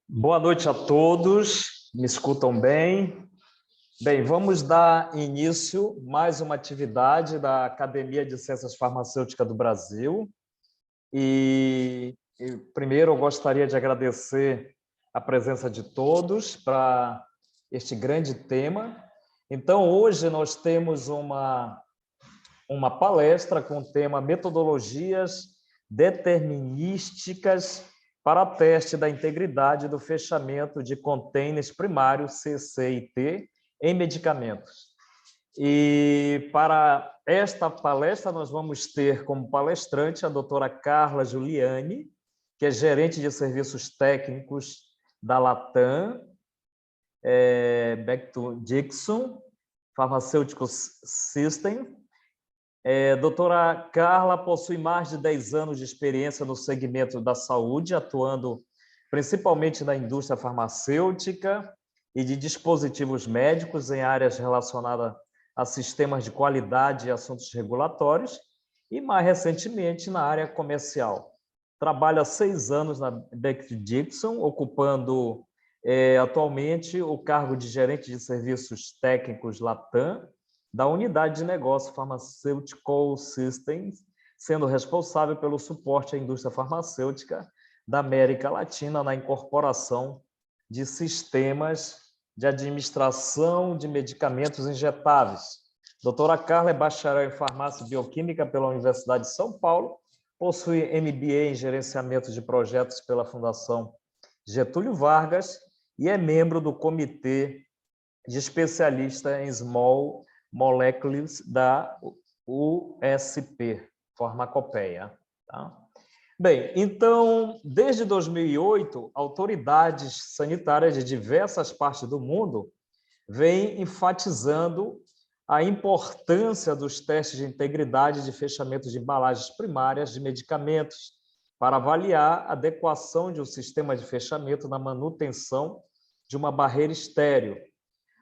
Boa noite a todos, me escutam bem? Bem, vamos dar início a mais uma atividade da Academia de Ciências Farmacêuticas do Brasil. Primeiro eu gostaria de agradecer a presença de todos para este grande tema. Então, hoje nós temos uma palestra com o tema Metodologias Determinísticas para teste da integridade do fechamento de containers primários CC&T em medicamentos. E para esta palestra nós vamos ter como palestrante a doutora Carla Giuliani, que é gerente de serviços técnicos da Latam, Becton Dickinson Pharmaceutical System. Doutora Carla possui mais de 10 anos de experiência no segmento da saúde, atuando principalmente na indústria farmacêutica e de dispositivos médicos em áreas relacionadas a sistemas de qualidade e assuntos regulatórios, e mais recentemente na área comercial. Trabalha há 6 anos na Becton Dickinson, ocupando atualmente o cargo de gerente de serviços técnicos Latam, da unidade de negócio Pharmaceutical Systems, sendo responsável pelo suporte à indústria farmacêutica da América Latina na incorporação de sistemas de administração de medicamentos injetáveis. Doutora Carla é bacharel em farmácia e bioquímica pela Universidade de São Paulo, possui MBA em gerenciamento de projetos pela Fundação Getúlio Vargas e é membro do comitê de especialista em Small Molecules da USP, Farmacopeia. Tá? Bem, então, desde 2008, autoridades sanitárias de diversas partes do mundo vêm enfatizando a importância dos testes de integridade de fechamento de embalagens primárias de medicamentos para avaliar a adequação de um sistema de fechamento na manutenção de uma barreira estéril.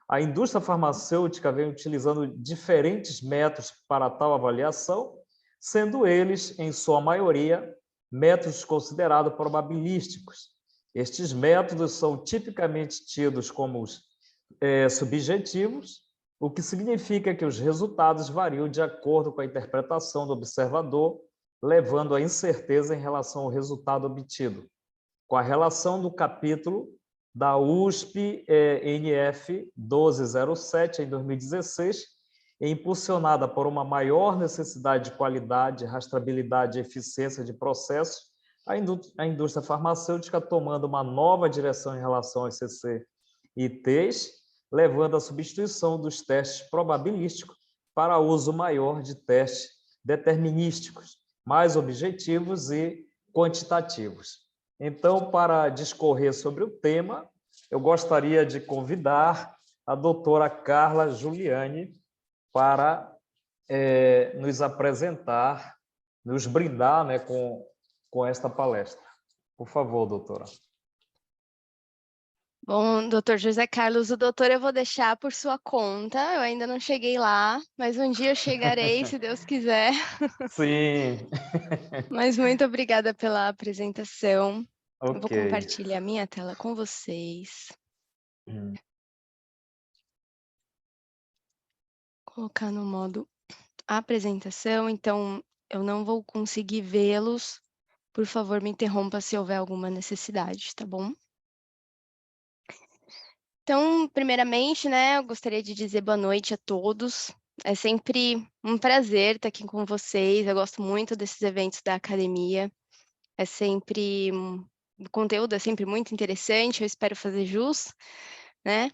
A indústria farmacêutica vem utilizando diferentes métodos para tal avaliação, sendo eles, em sua maioria, métodos considerados probabilísticos. Estes métodos são tipicamente tidos como subjetivos, o que significa que os resultados variam de acordo com a interpretação do observador, levando à incerteza em relação ao resultado obtido. Com a relação do capítulo da USP NF 1207, em 2016, impulsionada por uma maior necessidade de qualidade, rastreabilidade e eficiência de processo, a indústria farmacêutica tomando uma nova direção em relação aos CC&Ts, levando à substituição dos testes probabilísticos para uso maior de testes determinísticos, mais objetivos e quantitativos. Então, para discorrer sobre o tema, eu gostaria de convidar a doutora Carla Giuliani para nos apresentar, nos brindar, né, com esta palestra. Por favor, doutora. Bom, doutor José Carlos, o doutor eu vou deixar por sua conta, eu ainda não cheguei lá, mas um dia eu chegarei, se Deus quiser. Sim. Mas muito obrigada pela apresentação. Ok. Eu vou compartilhar minha tela com vocês. Colocar no modo apresentação, então eu não vou conseguir vê-los. Por favor, me interrompa se houver alguma necessidade, tá bom? Então, primeiramente, né, eu gostaria de dizer boa noite a todos. É sempre um prazer estar aqui com vocês. Eu gosto muito desses eventos da academia. O conteúdo é sempre muito interessante, eu espero fazer jus, né?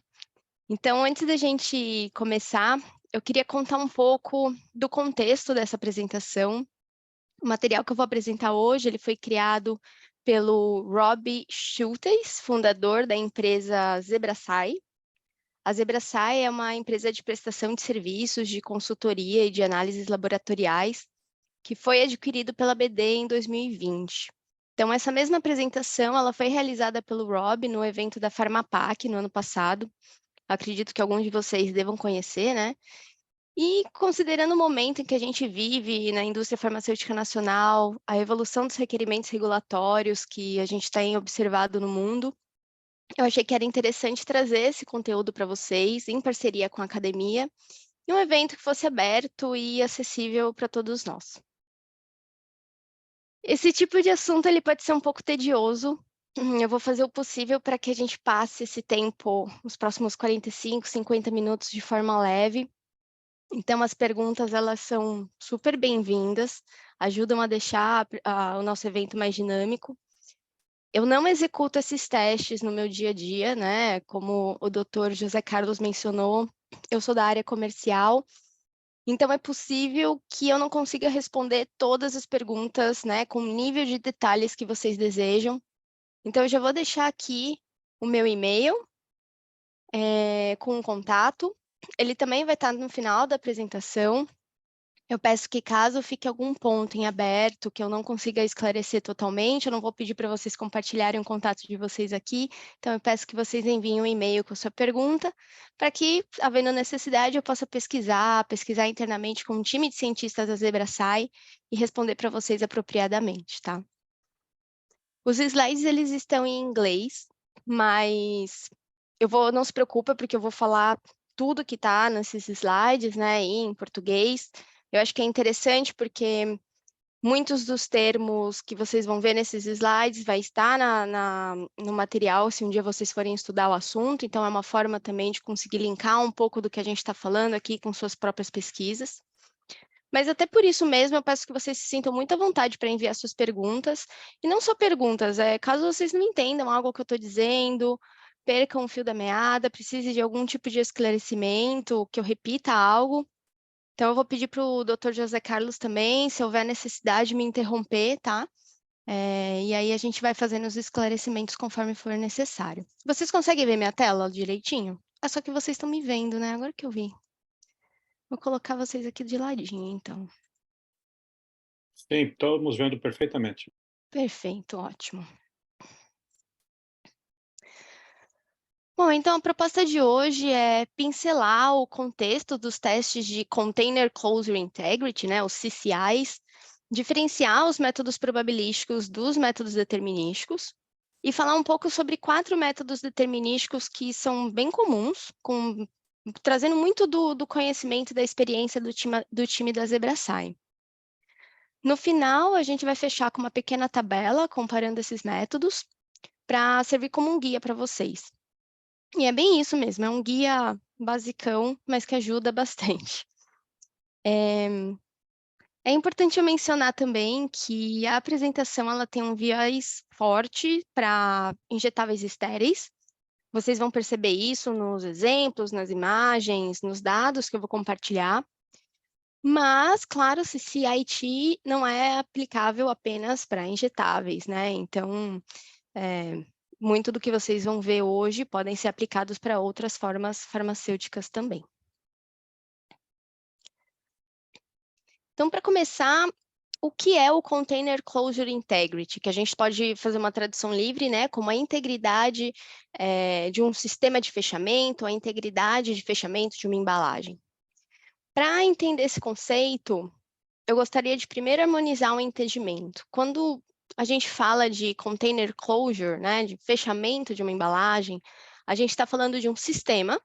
Então, antes da gente começar, eu queria contar um pouco do contexto dessa apresentação. O material que eu vou apresentar hoje, ele foi criado pelo Rob Schultes, fundador da empresa ZebraSci. A ZebraSci é uma empresa de prestação de serviços, de consultoria e de análises laboratoriais, que foi adquirido pela BD em 2020. Então, essa mesma apresentação ela foi realizada pelo Rob no evento da Farmapac no ano passado. Acredito que alguns de vocês devam conhecer, né? E considerando o momento em que a gente vive na indústria farmacêutica nacional, a evolução dos requerimentos regulatórios que a gente tem observado no mundo, eu achei que era interessante trazer esse conteúdo para vocês, em parceria com a academia, em um evento que fosse aberto e acessível para todos nós. Esse tipo de assunto ele pode ser um pouco tedioso. Eu vou fazer o possível para que a gente passe esse tempo, os próximos 45, 50 minutos de forma leve. Então, as perguntas elas são super bem-vindas, ajudam a deixar o nosso evento mais dinâmico. Eu não executo esses testes no meu dia a dia, né? Como o Dr. José Carlos mencionou, eu sou da área comercial, então é possível que eu não consiga responder todas as perguntas, né, com o nível de detalhes que vocês desejam. Então, eu já vou deixar aqui o meu e-mail com o contato. Ele também vai estar no final da apresentação. Eu peço que, caso fique algum ponto em aberto, que eu não consiga esclarecer totalmente, eu não vou pedir para vocês compartilharem o contato de vocês aqui, então eu peço que vocês enviem um e-mail com a sua pergunta, para que, havendo necessidade, eu possa pesquisar internamente com um time de cientistas da ZebraSci e responder para vocês apropriadamente, tá? Os slides, eles estão em inglês, mas não se preocupa, porque eu vou falar tudo que está nesses slides, né, em português. Eu acho que é interessante porque muitos dos termos que vocês vão ver nesses slides vai estar no material, se um dia vocês forem estudar o assunto, então é uma forma também de conseguir linkar um pouco do que a gente está falando aqui com suas próprias pesquisas. Mas até por isso mesmo, eu peço que vocês se sintam muito à vontade para enviar suas perguntas, e não só perguntas, caso vocês não entendam algo que eu estou dizendo, percam o fio da meada, precise de algum tipo de esclarecimento, que eu repita algo, então eu vou pedir para o Dr. José Carlos também, se houver necessidade, me interromper, tá? E aí a gente vai fazendo os esclarecimentos conforme for necessário. Vocês conseguem ver minha tela direitinho? É só que vocês estão me vendo, né? Agora que eu vi. Vou colocar vocês aqui de ladinho, então. Sim, estamos vendo perfeitamente. Perfeito, ótimo. Bom, então a proposta de hoje é pincelar o contexto dos testes de Container Closure Integrity, né, os CCIs, diferenciar os métodos probabilísticos dos métodos determinísticos e falar um pouco sobre 4 métodos determinísticos que são bem comuns, trazendo muito do conhecimento e da experiência do time da ZebraSci. No final, a gente vai fechar com uma pequena tabela comparando esses métodos para servir como um guia para vocês. E é bem isso mesmo, é um guia basicão, mas que ajuda bastante. É importante eu mencionar também que a apresentação ela tem um viés forte para injetáveis estéreis. Vocês vão perceber isso nos exemplos, nas imagens, nos dados que eu vou compartilhar. Mas, claro, CCIT não é aplicável apenas para injetáveis, né? Então, muito do que vocês vão ver hoje podem ser aplicados para outras formas farmacêuticas também. Então, para começar, o que é o Container Closure Integrity? Que a gente pode fazer uma tradução livre, né? Como a integridade de um sistema de fechamento, a integridade de fechamento de uma embalagem. Para entender esse conceito, eu gostaria de primeiro harmonizar um entendimento. Quando a gente fala de container closure, né, de fechamento de uma embalagem, a gente está falando de um sistema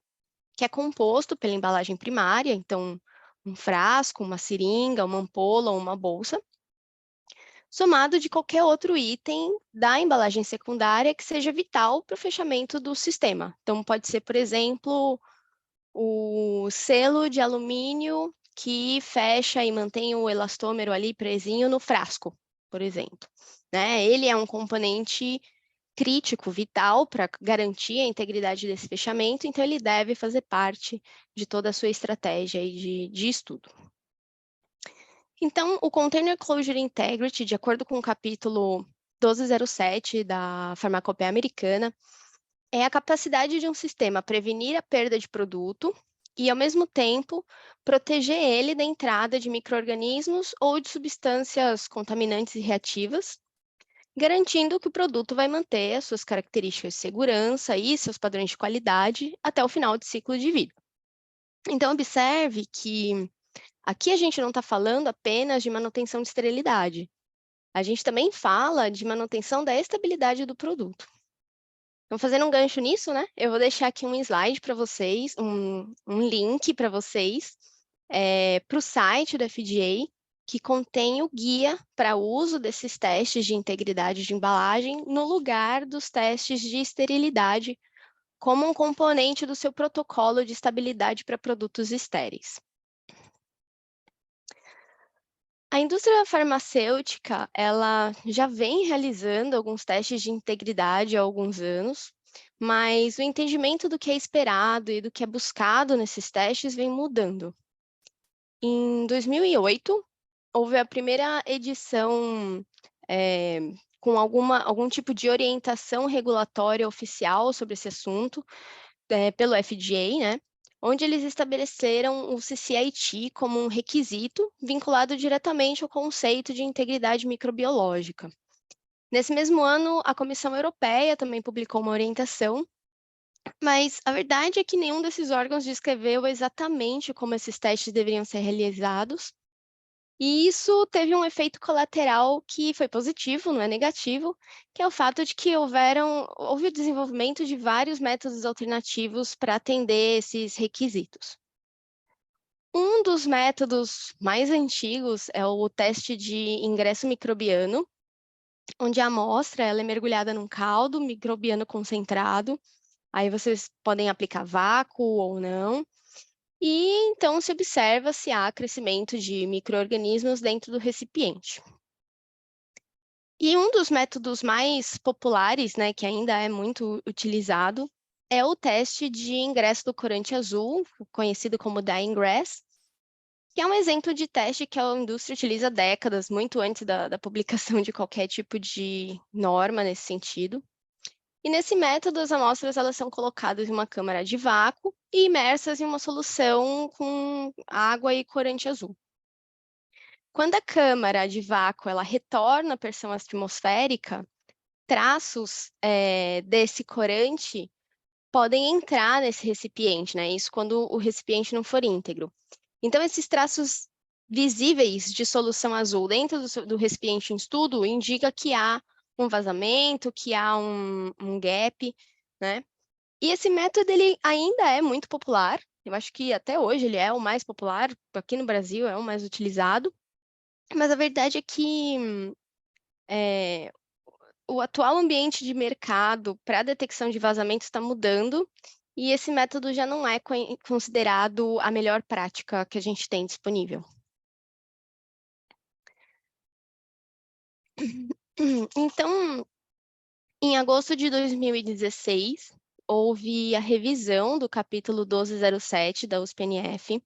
que é composto pela embalagem primária, então um frasco, uma seringa, uma ampola ou uma bolsa, somado de qualquer outro item da embalagem secundária que seja vital para o fechamento do sistema. Então, pode ser, por exemplo, o selo de alumínio que fecha e mantém o elastômero ali presinho no frasco, por exemplo. Né? Ele é um componente crítico, vital para garantir a integridade desse fechamento, então ele deve fazer parte de toda a sua estratégia de estudo. Então, o Container Closure Integrity, de acordo com o capítulo 1207 da Farmacopeia Americana, é a capacidade de um sistema prevenir a perda de produto e, ao mesmo tempo, proteger ele da entrada de micro-organismos ou de substâncias contaminantes e reativas, garantindo que o produto vai manter as suas características de segurança e seus padrões de qualidade até o final de ciclo de vida. Então, observe que aqui a gente não está falando apenas de manutenção de esterilidade. A gente também fala de manutenção da estabilidade do produto. Então, fazendo um gancho nisso, né, eu vou deixar aqui um slide para vocês, um link para vocês, para o site do FDA, que contém o guia para uso desses testes de integridade de embalagem no lugar dos testes de esterilidade, como um componente do seu protocolo de estabilidade para produtos estéreis. A indústria farmacêutica, ela já vem realizando alguns testes de integridade há alguns anos, mas o entendimento do que é esperado e do que é buscado nesses testes vem mudando. Em 2008, houve a primeira edição com algum tipo de orientação regulatória oficial sobre esse assunto, pelo FDA, né? Onde eles estabeleceram o CCIT como um requisito vinculado diretamente ao conceito de integridade microbiológica. Nesse mesmo ano, a Comissão Europeia também publicou uma orientação, mas a verdade é que nenhum desses órgãos descreveu exatamente como esses testes deveriam ser realizados, e isso teve um efeito colateral que foi positivo, não é negativo, que é o fato de que houve o desenvolvimento de vários métodos alternativos para atender esses requisitos. Um dos métodos mais antigos é o teste de ingresso microbiano, onde a amostra ela é mergulhada num caldo microbiano concentrado, aí vocês podem aplicar vácuo ou não, e então se observa se há crescimento de micro-organismos dentro do recipiente. E um dos métodos mais populares, né, que ainda é muito utilizado, é o teste de ingresso do corante azul, conhecido como dye ingress, que é um exemplo de teste que a indústria utiliza há décadas, muito antes da publicação de qualquer tipo de norma nesse sentido. E nesse método, as amostras elas são colocadas em uma câmara de vácuo e imersas em uma solução com água e corante azul. Quando a câmara de vácuo ela retorna à pressão atmosférica, traços desse corante podem entrar nesse recipiente, né? Isso quando o recipiente não for íntegro. Então, esses traços visíveis de solução azul dentro do recipiente em estudo indica que há um vazamento, que há um gap, né? E esse método ele ainda é muito popular. Eu acho que até hoje ele é o mais popular, aqui no Brasil é o mais utilizado. Mas a verdade é que o atual ambiente de mercado para a detecção de vazamento está mudando e esse método já não é considerado a melhor prática que a gente tem disponível. Então, em agosto de 2016, houve a revisão do capítulo 1207 da USP/NF,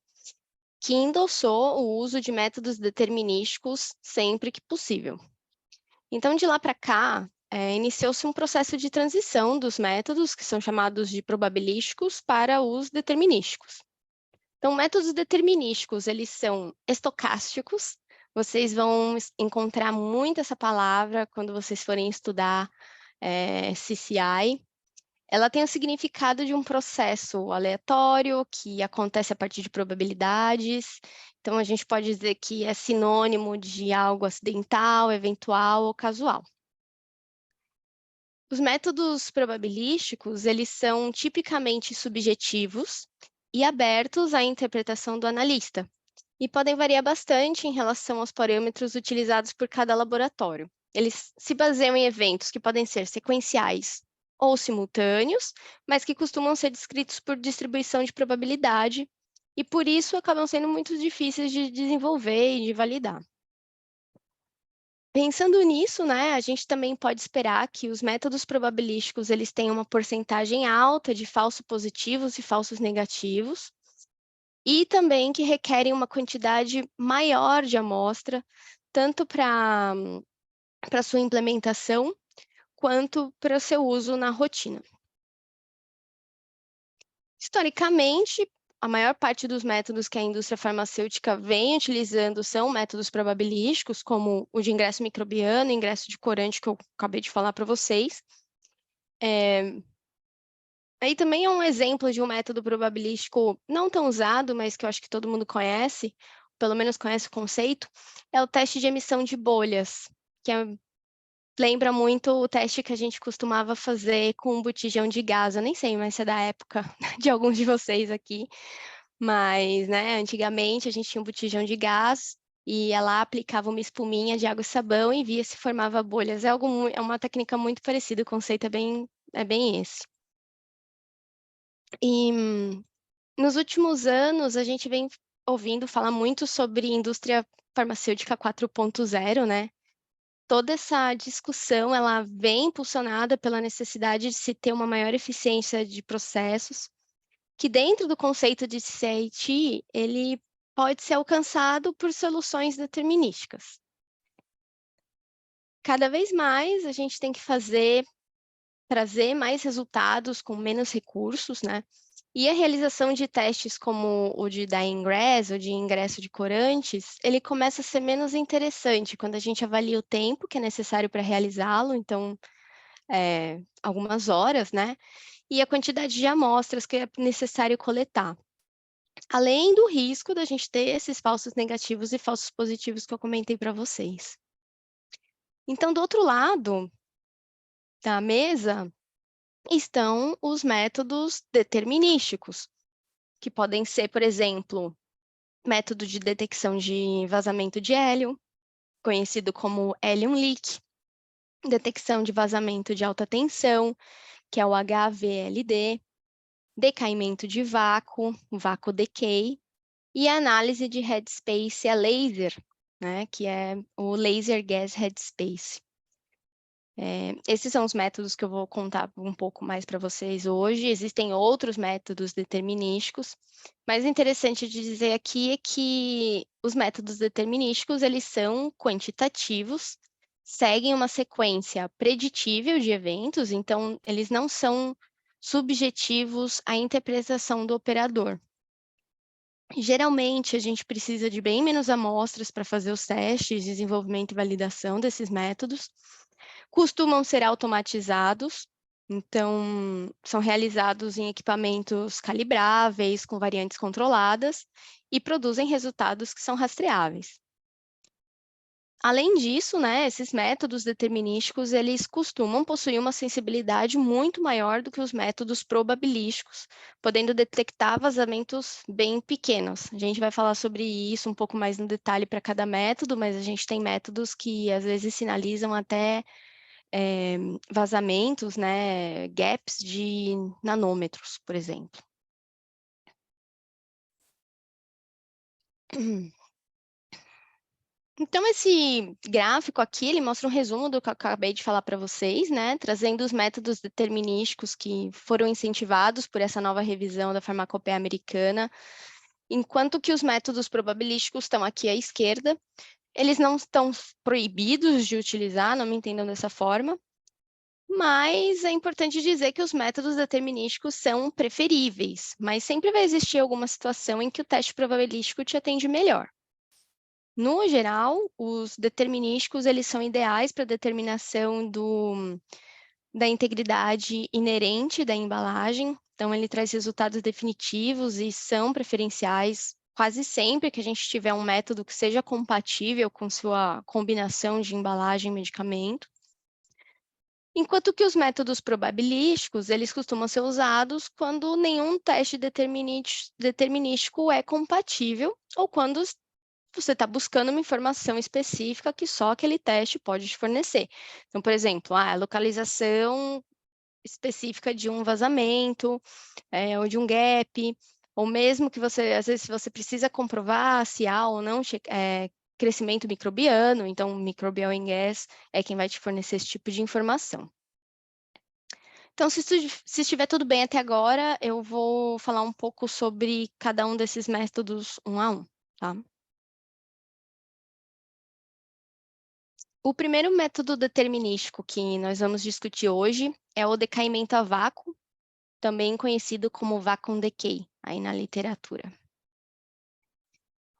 que endossou o uso de métodos determinísticos sempre que possível. Então, de lá para cá, iniciou-se um processo de transição dos métodos, que são chamados de probabilísticos, para os determinísticos. Então, métodos determinísticos, eles são estocásticos, vocês vão encontrar muito essa palavra quando vocês forem estudar CCI. Ela tem o significado de um processo aleatório que acontece a partir de probabilidades. Então, a gente pode dizer que é sinônimo de algo acidental, eventual ou casual. Os métodos probabilísticos, eles são tipicamente subjetivos e abertos à interpretação do analista, e podem variar bastante em relação aos parâmetros utilizados por cada laboratório. Eles se baseiam em eventos que podem ser sequenciais ou simultâneos, mas que costumam ser descritos por distribuição de probabilidade, e por isso acabam sendo muito difíceis de desenvolver e de validar. Pensando nisso, né, a gente também pode esperar que os métodos probabilísticos eles tenham uma porcentagem alta de falsos positivos e falsos negativos, e também que requerem uma quantidade maior de amostra, tanto para sua implementação, quanto para o seu uso na rotina. Historicamente, a maior parte dos métodos que a indústria farmacêutica vem utilizando são métodos probabilísticos, como o de ingresso microbiano, ingresso de corante, que eu acabei de falar para vocês. Aí também é um exemplo de um método probabilístico não tão usado, mas que eu acho que todo mundo conhece, pelo menos conhece o conceito, é o teste de emissão de bolhas, que lembra muito o teste que a gente costumava fazer com um botijão de gás. Eu nem sei, mas se é da época de alguns de vocês aqui, mas, né, antigamente a gente tinha um botijão de gás e ela aplicava uma espuminha de água e sabão e via se formava bolhas. É uma técnica muito parecida, o conceito é bem esse. E nos últimos anos, a gente vem ouvindo falar muito sobre indústria farmacêutica 4.0, né? Toda essa discussão, ela vem impulsionada pela necessidade de se ter uma maior eficiência de processos, que dentro do conceito de CIT, ele pode ser alcançado por soluções determinísticas. Cada vez mais, a gente tem que trazer mais resultados com menos recursos, né? E a realização de testes como o de ingress, ou de ingresso de corantes, ele começa a ser menos interessante quando a gente avalia o tempo que é necessário para realizá-lo, então, algumas horas, né? E a quantidade de amostras que é necessário coletar. Além do risco da gente ter esses falsos negativos e falsos positivos que eu comentei para vocês. Então, do outro lado da mesa, estão os métodos determinísticos, que podem ser, por exemplo, método de detecção de vazamento de hélio, conhecido como helium leak, detecção de vazamento de alta tensão, que é o HVLD, decaimento de vácuo, vácuo decay, e análise de headspace a laser, né, que é o laser gas headspace. Esses são os métodos que eu vou contar um pouco mais para vocês hoje. Existem outros métodos determinísticos, mas o interessante de dizer aqui é que os métodos determinísticos, eles são quantitativos, seguem uma sequência preditível de eventos, então eles não são subjetivos à interpretação do operador. Geralmente, a gente precisa de bem menos amostras para fazer os testes, desenvolvimento e validação desses métodos. Costumam ser automatizados, então são realizados em equipamentos calibráveis, com variantes controladas, e produzem resultados que são rastreáveis. Além disso, né, esses métodos determinísticos, eles costumam possuir uma sensibilidade muito maior do que os métodos probabilísticos, podendo detectar vazamentos bem pequenos. A gente vai falar sobre isso um pouco mais no detalhe para cada método, mas a gente tem métodos que às vezes sinalizam até vazamentos, né, gaps de nanômetros, por exemplo. Então, esse gráfico aqui, ele mostra um resumo do que eu acabei de falar para vocês, né, trazendo os métodos determinísticos que foram incentivados por essa nova revisão da farmacopeia americana, enquanto que os métodos probabilísticos estão aqui à esquerda. Eles não estão proibidos de utilizar, não me entendam dessa forma, mas é importante dizer que os métodos determinísticos são preferíveis, mas sempre vai existir alguma situação em que o teste probabilístico te atende melhor. No geral, os determinísticos eles são ideais para a determinação da integridade inerente da embalagem, então ele traz resultados definitivos e são preferenciais quase sempre que a gente tiver um método que seja compatível com sua combinação de embalagem e medicamento. Enquanto que os métodos probabilísticos, eles costumam ser usados quando nenhum teste determinístico é compatível ou quando você está buscando uma informação específica que só aquele teste pode te fornecer. Então, por exemplo, a localização específica de um vazamento, ou de um gap, ou mesmo que você, às vezes, você precisa comprovar se há ou não crescimento microbiano, então o microbial gas é quem vai te fornecer esse tipo de informação. Então, se estiver tudo bem até agora, eu vou falar um pouco sobre cada um desses métodos um a um, tá? O primeiro método determinístico que nós vamos discutir hoje é o decaimento a vácuo, também conhecido como vacuum decay, aí na literatura.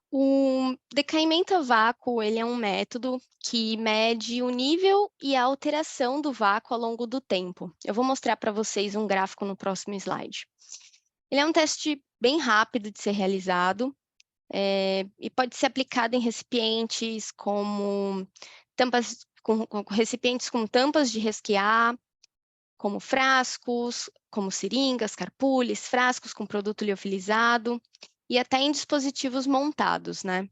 O decaimento a vácuo, ele é um método que mede o nível e a alteração do vácuo ao longo do tempo. Eu vou mostrar para vocês um gráfico no próximo slide. Ele é um teste bem rápido de ser realizado, e pode ser aplicado em recipientes como tampas, com recipientes com tampas de resquear, como frascos, como seringas, carpulhos, frascos com produto liofilizado, e até em dispositivos montados, né?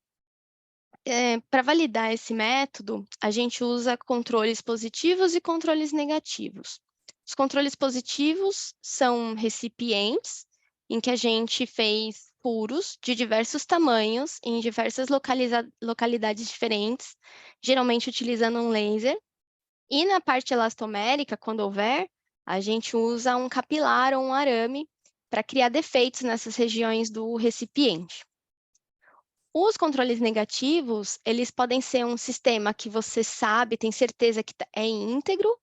Para validar esse método, a gente usa controles positivos e controles negativos. Os controles positivos são recipientes em que a gente fez furos de diversos tamanhos, em diversas localidades diferentes, geralmente utilizando um laser. E na parte elastomérica, quando houver, a gente usa um capilar ou um arame para criar defeitos nessas regiões do recipiente. Os controles negativos, eles podem ser um sistema que você sabe, tem certeza que é íntegro,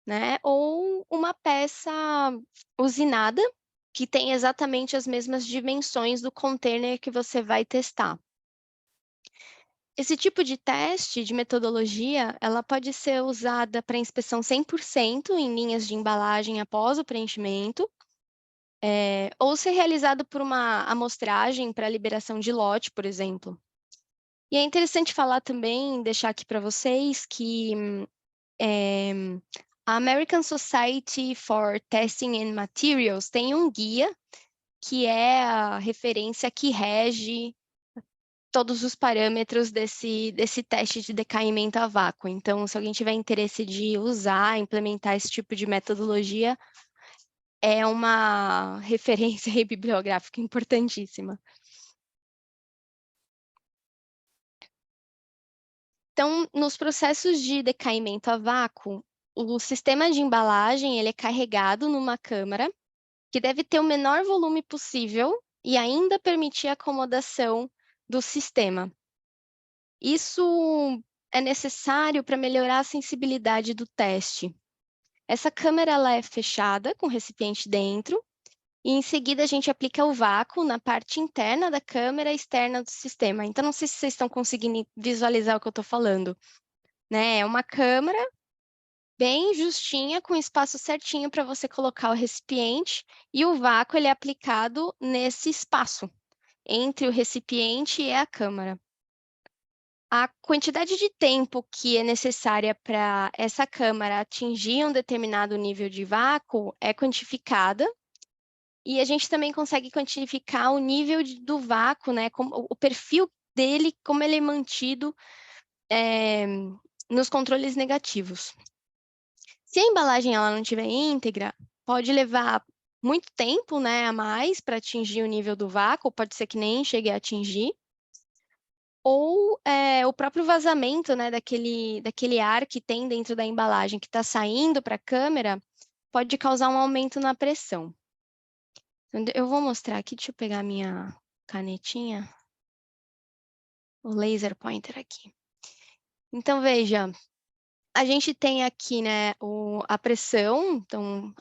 né? Ou uma peça usinada que tem exatamente as mesmas dimensões do container que você vai testar. Esse tipo de teste, de metodologia, ela pode ser usada para inspeção 100% em linhas de embalagem após o preenchimento, ou ser realizado por uma amostragem para liberação de lote, por exemplo. E é interessante falar também, deixar aqui para vocês, que a American Society for Testing and Materials tem um guia que é a referência que rege todos os parâmetros desse teste de decaimento a vácuo. Então, se alguém tiver interesse de usar, implementar esse tipo de metodologia, é uma referência bibliográfica importantíssima. Então, nos processos de decaimento a vácuo, o sistema de embalagem ele é carregado numa câmara que deve ter o menor volume possível e ainda permitir a acomodação do sistema. Isso é necessário para melhorar a sensibilidade do teste. Essa câmara ela é fechada, com o recipiente dentro, e em seguida a gente aplica o vácuo na parte interna da câmara e externa do sistema. Então, não sei se vocês estão conseguindo visualizar o que eu estou falando, né? É uma câmara bem justinha, com espaço certinho para você colocar o recipiente, e o vácuo ele é aplicado nesse espaço, entre o recipiente e a câmara. A quantidade de tempo que é necessária para essa câmara atingir um determinado nível de vácuo é quantificada, e a gente também consegue quantificar o nível do vácuo, né, o perfil dele, como ele é mantido nos controles negativos. Se a embalagem ela não estiver íntegra, pode levar muito tempo, né, a mais para atingir o nível do vácuo, pode ser que nem chegue a atingir, ou o próprio vazamento, né, daquele ar que tem dentro da embalagem que está saindo para a câmera, pode causar um aumento na pressão. Então, eu vou mostrar aqui, deixa eu pegar a minha canetinha, o laser pointer aqui. Então, veja, a gente tem aqui, né, a pressão, então,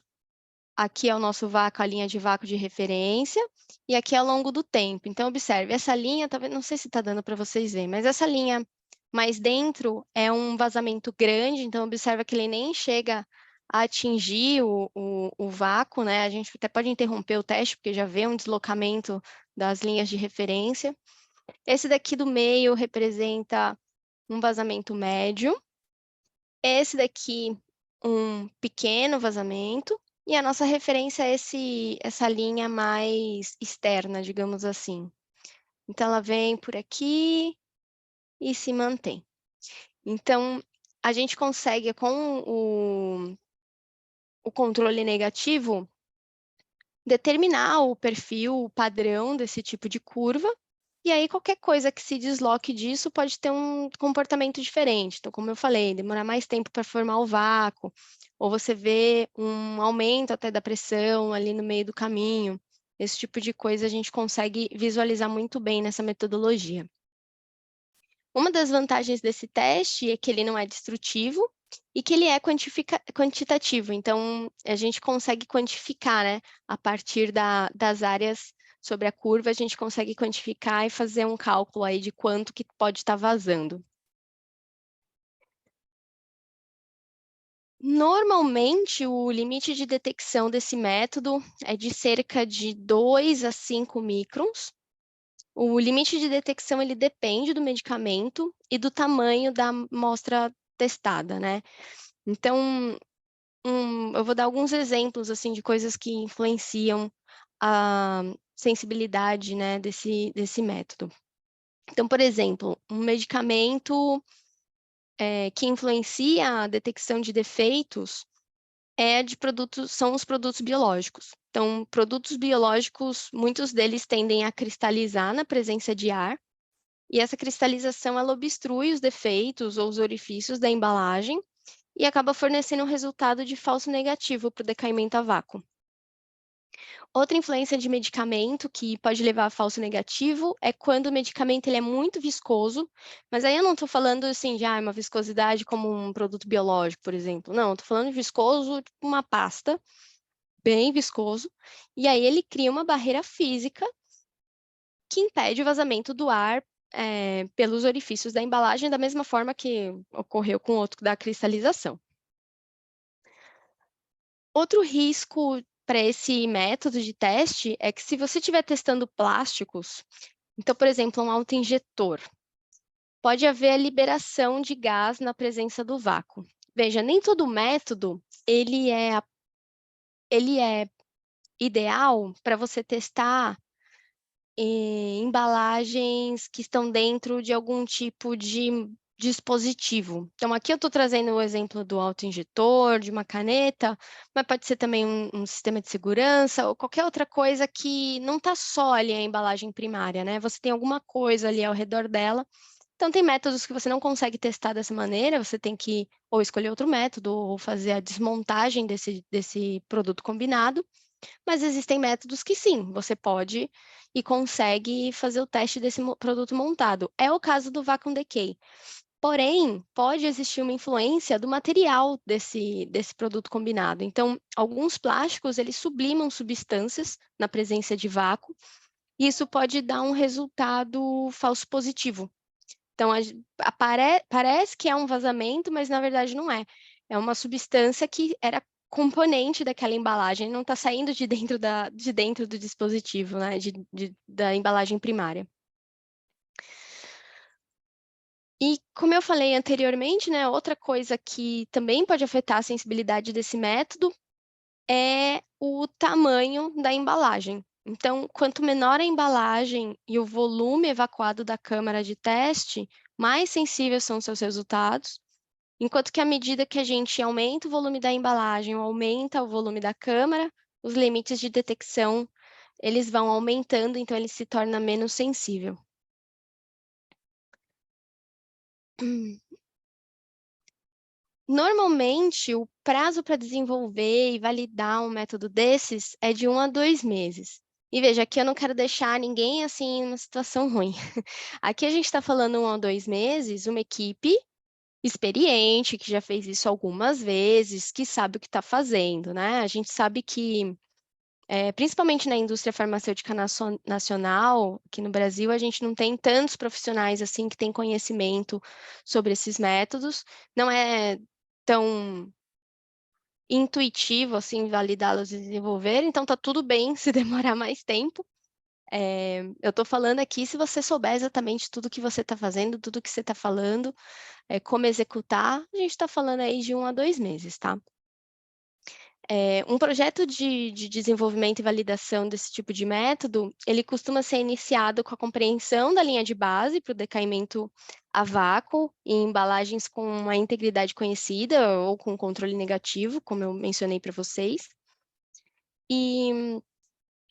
aqui é o nosso vácuo, a linha de vácuo de referência, e aqui é ao longo do tempo. Então, observe, essa linha, talvez, não sei se está dando para vocês verem, mas essa linha mais dentro é um vazamento grande, então observa que ele nem chega a atingir o vácuo, né? A gente até pode interromper o teste, porque já vê um deslocamento das linhas de referência. Esse daqui do meio representa um vazamento médio. Esse daqui, um pequeno vazamento. E a nossa referência é essa linha mais externa, digamos assim. Então, ela vem por aqui e se mantém. Então, a gente consegue, com o controle negativo, determinar o perfil, o padrão desse tipo de curva, e aí qualquer coisa que se desloque disso pode ter um comportamento diferente. Então, como eu falei, demorar mais tempo para formar o vácuo, ou você vê um aumento até da pressão ali no meio do caminho. Esse tipo de coisa a gente consegue visualizar muito bem nessa metodologia. Uma das vantagens desse teste é que ele não é destrutivo e que ele é quantitativo. Então, a gente consegue quantificar, né, a partir das áreas sobre a curva, a gente consegue quantificar e fazer um cálculo aí de quanto que pode estar vazando. Normalmente, o limite de detecção desse método é de cerca de 2 a 5 microns. O limite de detecção, ele depende do medicamento e do tamanho da amostra testada, né? Então, eu vou dar alguns exemplos, assim, de coisas que influenciam a sensibilidade, né, desse método. Então, por exemplo, um medicamento que influencia a detecção de defeitos são os produtos biológicos. Então, produtos biológicos, muitos deles tendem a cristalizar na presença de ar, e essa cristalização, ela obstrui os defeitos ou os orifícios da embalagem e acaba fornecendo um resultado de falso negativo para o decaimento a vácuo. Outra influência de medicamento que pode levar a falso negativo é quando o medicamento ele é muito viscoso, mas aí eu não estou falando assim de uma viscosidade como um produto biológico, por exemplo. Não, estou falando de viscoso, tipo uma pasta, bem viscoso, e aí ele cria uma barreira física que impede o vazamento do ar pelos orifícios da embalagem, da mesma forma que ocorreu com o outro da cristalização. Outro risco para esse método de teste é que se você estiver testando plásticos, então, por exemplo, um autoinjetor, pode haver a liberação de gás na presença do vácuo. Veja, nem todo método ele é ideal para você testar embalagens que estão dentro de algum tipo de dispositivo. Então, aqui eu estou trazendo o exemplo do autoinjetor, de uma caneta, mas pode ser também um sistema de segurança ou qualquer outra coisa que não está só ali a embalagem primária, né? Você tem alguma coisa ali ao redor dela. Então, tem métodos que você não consegue testar dessa maneira, você tem que ou escolher outro método ou fazer a desmontagem desse produto combinado. Mas existem métodos que sim, você pode e consegue fazer o teste desse produto montado. É o caso do Vacuum Decay. Porém, pode existir uma influência do material desse produto combinado. Então, alguns plásticos, eles sublimam substâncias na presença de vácuo, e isso pode dar um resultado falso positivo. Então, parece que é um vazamento, mas na verdade não é. É uma substância que era componente daquela embalagem, não está saindo de dentro do dispositivo, né? Da embalagem primária. E como eu falei anteriormente, né, outra coisa que também pode afetar a sensibilidade desse método é o tamanho da embalagem. Então, quanto menor a embalagem e o volume evacuado da câmara de teste, mais sensíveis são os seus resultados, enquanto que à medida que a gente aumenta o volume da embalagem ou aumenta o volume da câmara, os limites de detecção, eles vão aumentando, então ele se torna menos sensível. Normalmente, o prazo para desenvolver e validar um método desses é de 1 a 2 meses. E veja, aqui eu não quero deixar ninguém assim numa situação ruim. Aqui a gente está falando 1 a 2 meses, uma equipe experiente, que já fez isso algumas vezes, que sabe o que está fazendo, né? A gente sabe que, principalmente na indústria farmacêutica nacional, aqui no Brasil, a gente não tem tantos profissionais assim que têm conhecimento sobre esses métodos. Não é tão intuitivo assim validá-los e desenvolver, então tá tudo bem se demorar mais tempo. Eu estou falando aqui, se você souber exatamente tudo que você está fazendo, tudo que você está falando, como executar, a gente está falando aí de 1 a 2 meses, tá? Um projeto de desenvolvimento e validação desse tipo de método, ele costuma ser iniciado com a compreensão da linha de base para o decaimento a vácuo em embalagens com uma integridade conhecida ou com controle negativo, como eu mencionei para vocês. E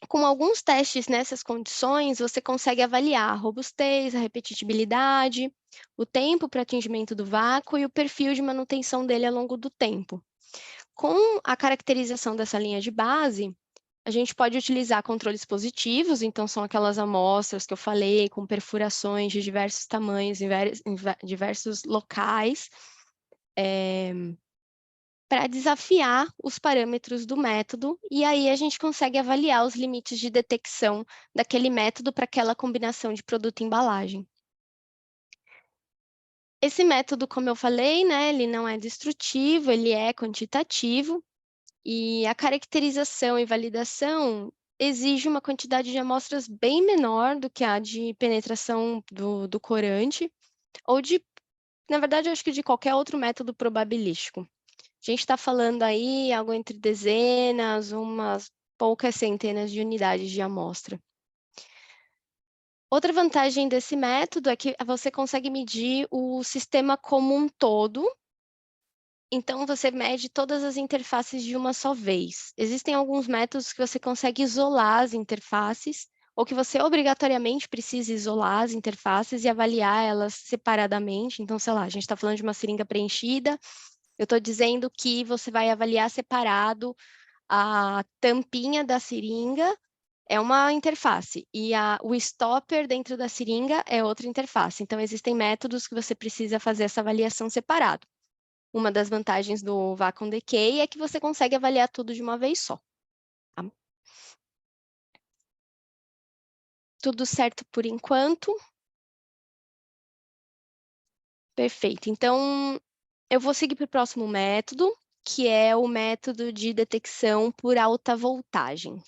com alguns testes nessas condições, você consegue avaliar a robustez, a repetitibilidade, o tempo para atingimento do vácuo e o perfil de manutenção dele ao longo do tempo. Com a caracterização dessa linha de base, a gente pode utilizar controles positivos, então são aquelas amostras que eu falei, com perfurações de diversos tamanhos, em diversos locais, para desafiar os parâmetros do método, e aí a gente consegue avaliar os limites de detecção daquele método para aquela combinação de produto e embalagem. Esse método, como eu falei, né, ele não é destrutivo, ele é quantitativo, e a caracterização e validação exige uma quantidade de amostras bem menor do que a de penetração do corante, ou na verdade, eu acho que de qualquer outro método probabilístico. A gente está falando aí algo entre dezenas, umas poucas centenas de unidades de amostra. Outra vantagem desse método é que você consegue medir o sistema como um todo. Então, você mede todas as interfaces de uma só vez. Existem alguns métodos que você consegue isolar as interfaces, ou que você obrigatoriamente precisa isolar as interfaces e avaliar elas separadamente. Então, sei lá, a gente está falando de uma seringa preenchida, eu estou dizendo que você vai avaliar separado a tampinha da seringa, é uma interface, e o stopper dentro da seringa é outra interface. Então, existem métodos que você precisa fazer essa avaliação separado. Uma das vantagens do Vacuum Decay é que você consegue avaliar tudo de uma vez só. Tá? Tudo certo por enquanto? Perfeito. Então, eu vou seguir para o próximo método, que é o método de detecção por alta voltagem.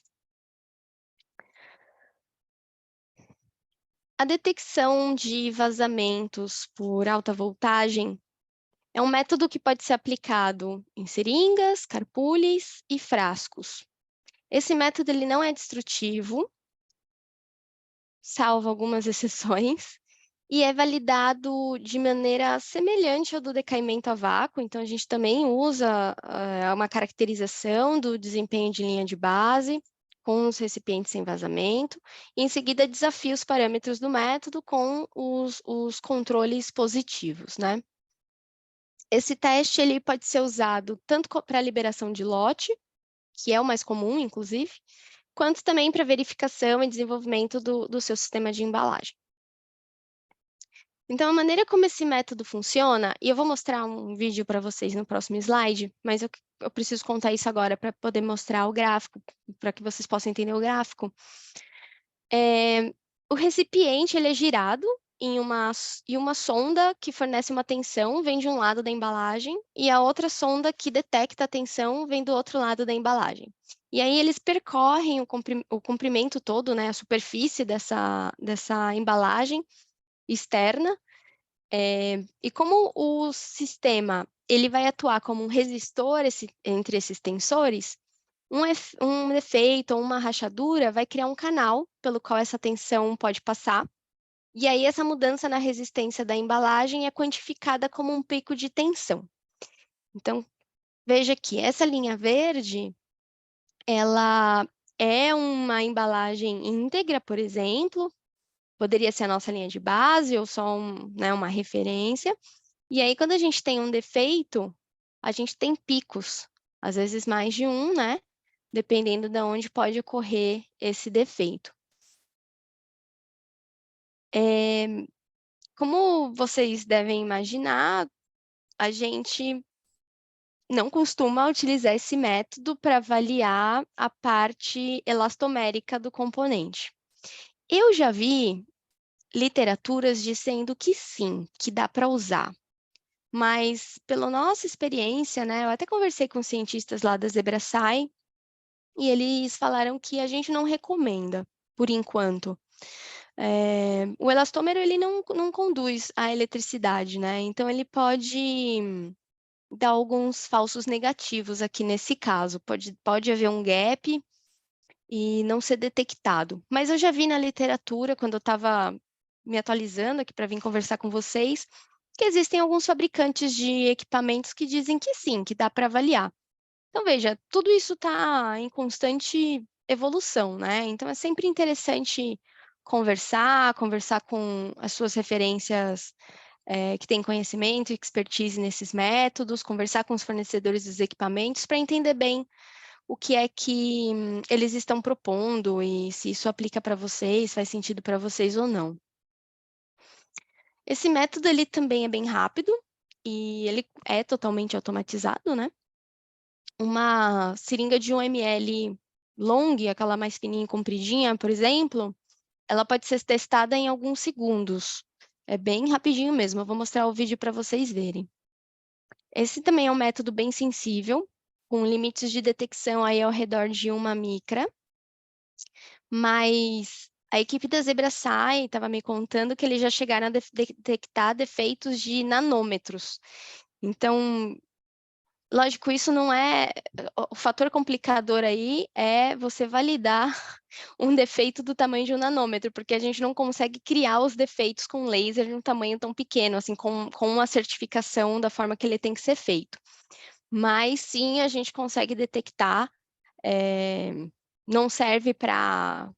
A detecção de vazamentos por alta voltagem é um método que pode ser aplicado em seringas, carpules e frascos. Esse método ele não é destrutivo, salvo algumas exceções, e é validado de maneira semelhante ao do decaimento a vácuo. Então, a gente também usa uma caracterização do desempenho de linha de base com os recipientes sem vazamento, e em seguida desafia os parâmetros do método com os controles positivos, né? Esse teste ele pode ser usado tanto para liberação de lote, que é o mais comum, inclusive, quanto também para verificação e desenvolvimento do seu sistema de embalagem. Então, a maneira como esse método funciona, e eu vou mostrar um vídeo para vocês no próximo slide, mas eu preciso contar isso agora para poder mostrar o gráfico, para que vocês possam entender o gráfico. O recipiente ele é girado em uma sonda que fornece uma tensão, vem de um lado da embalagem, e a outra sonda que detecta a tensão vem do outro lado da embalagem. E aí eles percorrem o comprimento todo, né, a superfície dessa embalagem externa, e como o sistema ele vai atuar como um resistor entre esses tensores, um defeito ou uma rachadura vai criar um canal pelo qual essa tensão pode passar, e aí essa mudança na resistência da embalagem é quantificada como um pico de tensão. Então, veja que essa linha verde, ela é uma embalagem íntegra, por exemplo, poderia ser a nossa linha de base ou só né, uma referência. E aí, quando a gente tem um defeito, a gente tem picos, às vezes mais de um, né? Dependendo de onde pode ocorrer esse defeito. Como vocês devem imaginar, a gente não costuma utilizar esse método para avaliar a parte elastomérica do componente. Eu já vi literaturas dizendo que sim, que dá para usar. Mas, pela nossa experiência, né, eu até conversei com cientistas lá da Zebrasci, e eles falaram que a gente não recomenda, por enquanto. O elastômero, ele não conduz a eletricidade, né? Então, ele pode dar alguns falsos negativos aqui nesse caso. Pode haver um gap e não ser detectado. Mas eu já vi na literatura, quando eu estava me atualizando aqui para vir conversar com vocês, que existem alguns fabricantes de equipamentos que dizem que sim, que dá para avaliar. Então, veja, tudo isso está em constante evolução, né? Então, é sempre interessante conversar com as suas referências que têm conhecimento e expertise nesses métodos, conversar com os fornecedores dos equipamentos para entender bem o que é que eles estão propondo e se isso aplica para vocês, faz sentido para vocês ou não. Esse método ele também é bem rápido e ele é totalmente automatizado, né? uma seringa de 1 ml long, aquela mais fininha e compridinha, por exemplo, ela pode ser testada em alguns segundos. É bem rapidinho mesmo, eu vou mostrar o vídeo para vocês verem. Esse também é um método bem sensível, com limites de detecção aí ao redor de 1 micra, mas a equipe da ZebraSci estava me contando que eles já chegaram a detectar defeitos de nanômetros. Então, lógico, isso não é... O fator complicador aí é você validar um defeito do tamanho de 1 nanômetro, porque a gente não consegue criar os defeitos com laser de um tamanho tão pequeno, assim, com uma certificação da forma que ele tem que ser feito. Mas, sim, a gente consegue detectar, não serve para...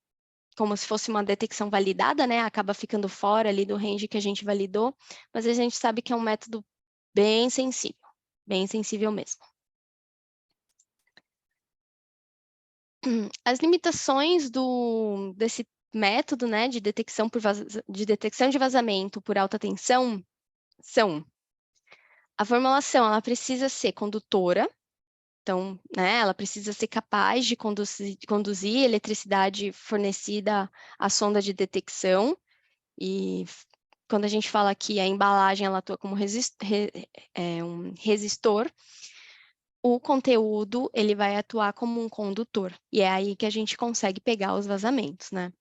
como se fosse uma detecção validada, né? Acaba ficando fora ali do range que a gente validou, mas a gente sabe que é um método bem sensível mesmo. As limitações desse método, né, de detecção de vazamento por alta tensão são: a formulação ela precisa ser condutora, então, né, ela precisa ser capaz de conduzir eletricidade fornecida à sonda de detecção, e quando a gente fala que a embalagem ela atua como um resistor, o conteúdo ele vai atuar como um condutor, e é aí que a gente consegue pegar os vazamentos, né?